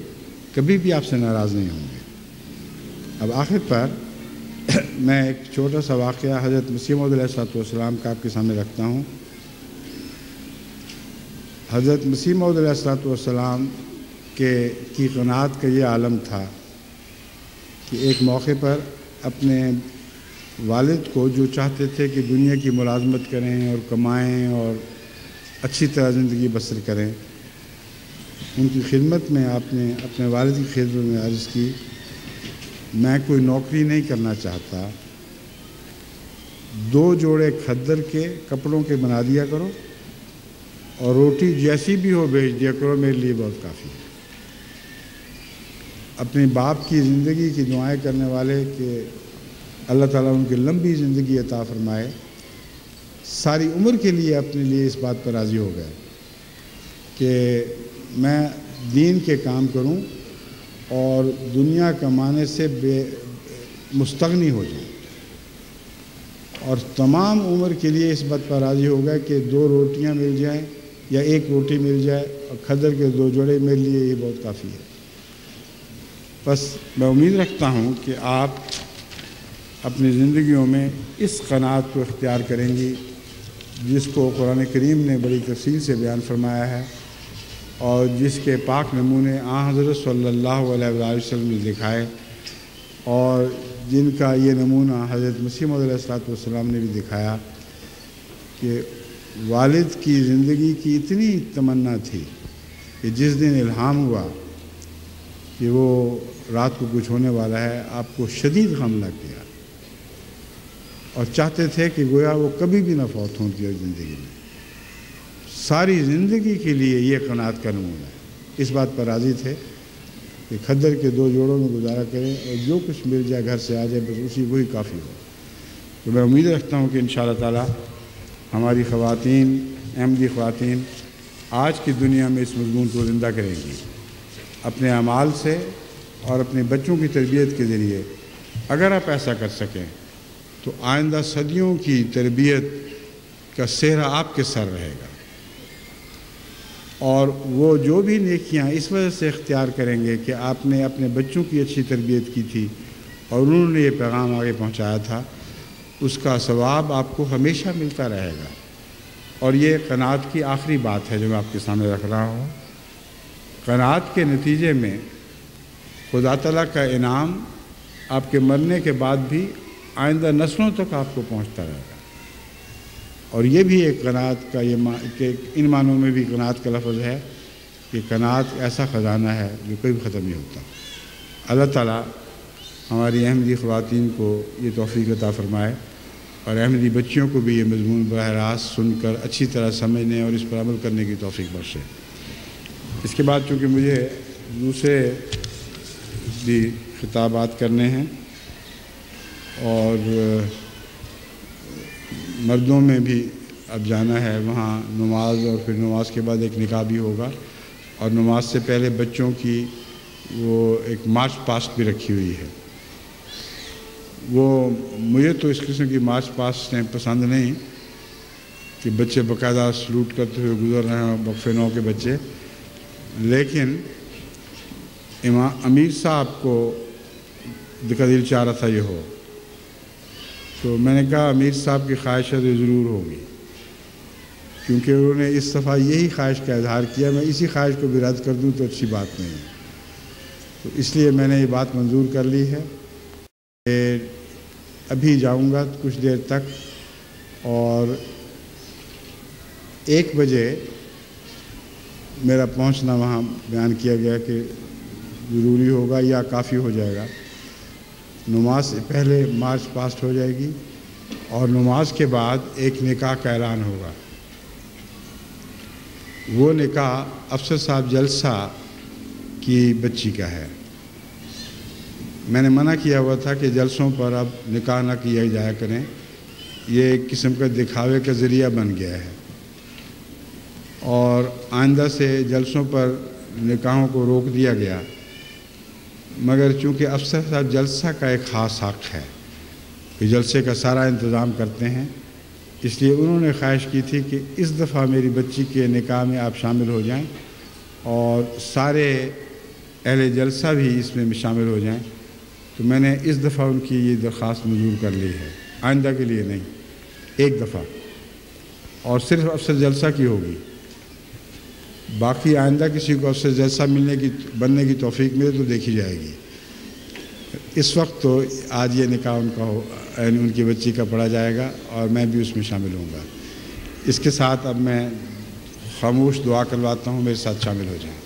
کبھی بھی آپ سے ناراض نہیں ہوں گے۔ اب آخر پر میں ایک چھوٹا سا واقعہ حضرت مسیح موعود علیہ السلام کا آپ کے سامنے رکھتا ہوں۔ حضرت مسیح موعود علیہ السلام کی قناعت کا یہ عالم تھا کہ ایک موقع پر اپنے والد کو، جو چاہتے تھے کہ دنیا کی ملازمت کریں اور کمائیں اور اچھی طرح زندگی بسر کریں، ان کی خدمت میں آپ نے اپنے والد کی خدمت میں عرض کی، میں کوئی نوکری نہیں کرنا چاہتا، 2 جوڑے کھدر کے کپڑوں کے بنا دیا کرو اور روٹی جیسی بھی ہو بھیج دیا کرو، میرے لیے بہت کافی ہے۔ اپنے باپ کی زندگی کی دعائیں کرنے والے کہ اللہ تعالیٰ ان کی لمبی زندگی عطا فرمائے، ساری عمر کے لیے اپنے لیے اس بات پر راضی ہو گئے کہ میں دین کے کام کروں اور دنیا کمانے سے مستغنی ہو جاؤں، اور تمام عمر کے لیے اس بات پر راضی ہو گئے کہ 2 روٹیاں مل جائیں یا 1 روٹی مل جائے اور کھدر کے 2 جوڑے میرے لیے یہ بہت کافی ہے۔ بس میں امید رکھتا ہوں کہ آپ اپنی زندگیوں میں اس قناعت کو اختیار کریں گی جس کو قرآن کریم نے بڑی تفصیل سے بیان فرمایا ہے، اور جس کے پاک نمونے حضرت صلی اللہ علیہ وآلہ وسلم نے دکھائے، اور جن کا یہ نمونہ حضرت مسیح موعود علیہ السلام نے بھی دکھایا کہ والد کی زندگی کی اتنی تمنا تھی کہ جس دن الہام ہوا کہ وہ رات کو کچھ ہونے والا ہے، آپ کو شدید غم لگ گیا اور چاہتے تھے کہ گویا وہ کبھی بھی نہ فوت ہوں زندگی میں۔ ساری زندگی کے لیے یہ قناعت کا نمونہ ہے۔ اس بات پر راضی تھے کہ کھدر کے 2 جوڑوں میں گزارا کریں اور جو کچھ مل جائے گھر سے آ جائے بس اسی وہی کافی ہو۔ تو میں امید رکھتا ہوں کہ انشاءاللہ تعالی ہماری خواتین، احمدی خواتین آج کی دنیا میں اس مضمون کو زندہ کریں گی اپنے اعمال سے اور اپنے بچوں کی تربیت کے ذریعے۔ اگر آپ ایسا کر سکیں تو آئندہ صدیوں کی تربیت کا سہرا آپ کے سر رہے گا، اور وہ جو بھی نیکیاں اس وجہ سے اختیار کریں گے کہ آپ نے اپنے بچوں کی اچھی تربیت کی تھی اور انہوں نے یہ پیغام آگے پہنچایا تھا، اس کا ثواب آپ کو ہمیشہ ملتا رہے گا۔ اور یہ قناعت کی آخری بات ہے جو میں آپ کے سامنے رکھ رہا ہوں۔ قناعت کے نتیجے میں خدا تعالیٰ کا انعام آپ کے مرنے کے بعد بھی آئندہ نسلوں تک آپ کو پہنچتا رہے گا۔ اور یہ بھی ایک قناعت کا کہ ان معنوں میں بھی قناعت کا لفظ ہے کہ قناعت ایسا خزانہ ہے جو کبھی ختم نہیں ہوتا۔ اللہ تعالیٰ ہماری احمدی خواتین کو یہ توفیق عطا فرمائے اور احمدی بچیوں کو بھی یہ مضمون براہ راست سن کر اچھی طرح سمجھنے اور اس پر عمل کرنے کی توفیق بخشے۔ اس کے بعد چونکہ مجھے دوسرے بھی خطابات کرنے ہیں اور مردوں میں بھی اب جانا ہے وہاں نماز، اور پھر نماز کے بعد ایک نکاح بھی ہوگا، اور نماز سے پہلے بچوں کی وہ ایک مارچ پاسٹ بھی رکھی ہوئی ہے۔ وہ مجھے تو اس قسم کی مارچ پاسٹیں پسند نہیں کہ بچے باقاعدہ سلوٹ کرتے ہوئے گزر رہے ہیں، وقفے نو کے بچے، لیکن امیر صاحب کو دل چاہ رہا تھا یہ ہو، تو میں نے کہا امیر صاحب کی خواہش ہے تو ضرور ہوگی، کیونکہ انہوں نے اس دفعہ یہی خواہش کا اظہار کیا۔ میں اسی خواہش کو بھی رد کر دوں تو اچھی بات نہیں ہے، تو اس لیے میں نے یہ بات منظور کر لی ہے کہ ابھی جاؤں گا کچھ دیر تک، اور 1 بجے میرا پہنچنا وہاں بیان کیا گیا کہ ضروری ہوگا یا کافی ہو جائے گا۔ نماز سے پہلے مارچ پاسٹ ہو جائے گی اور نماز کے بعد ایک نکاح کا اعلان ہوگا۔ وہ نکاح افسر صاحب جلسہ کی بچی کا ہے۔ میں نے منع کیا ہوا تھا کہ جلسوں پر اب نکاح نہ کیا جایا کریں، یہ ایک قسم کا دکھاوے کا ذریعہ بن گیا ہے، اور آئندہ سے جلسوں پر نکاحوں کو روک دیا گیا۔ مگر چونکہ افسر صاحب جلسہ کا ایک خاص حق ہے کہ جلسے کا سارا انتظام کرتے ہیں، اس لیے انہوں نے خواہش کی تھی کہ اس دفعہ میری بچی کے نکاح میں آپ شامل ہو جائیں اور سارے اہل جلسہ بھی اس میں شامل ہو جائیں۔ تو میں نے اس دفعہ ان کی یہ درخواست منظور کر لی ہے، آئندہ کے لیے نہیں، ایک دفعہ، اور صرف افسر جلسہ کی ہوگی۔ باقی آئندہ کسی کو افسر جلسہ بننے کی توفیق ملے تو دیکھی جائے گی۔ اس وقت تو آج یہ نکاح ان کا ان کی بچی کا پڑھا جائے گا اور میں بھی اس میں شامل ہوں گا۔ اس کے ساتھ اب میں خاموش دعا کرواتا ہوں، میرے ساتھ شامل ہو جائیں۔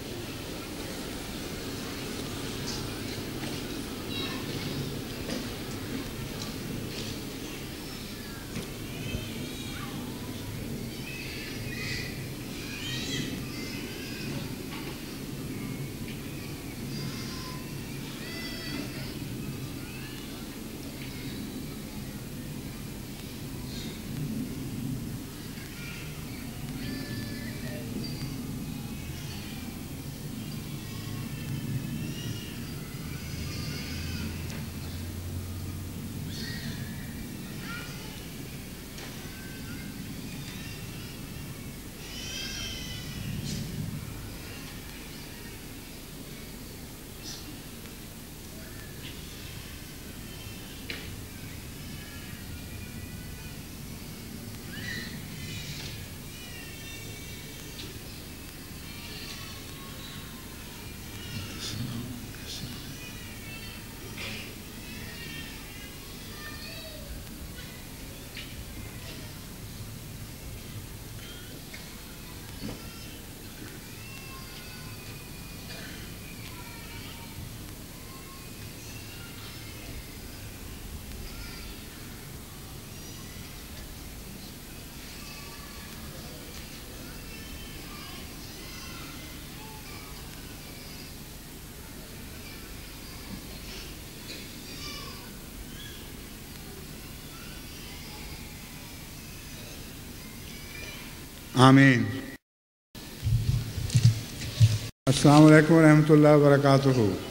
آمین۔ السلام علیکم ورحمۃ اللہ وبرکاتہ۔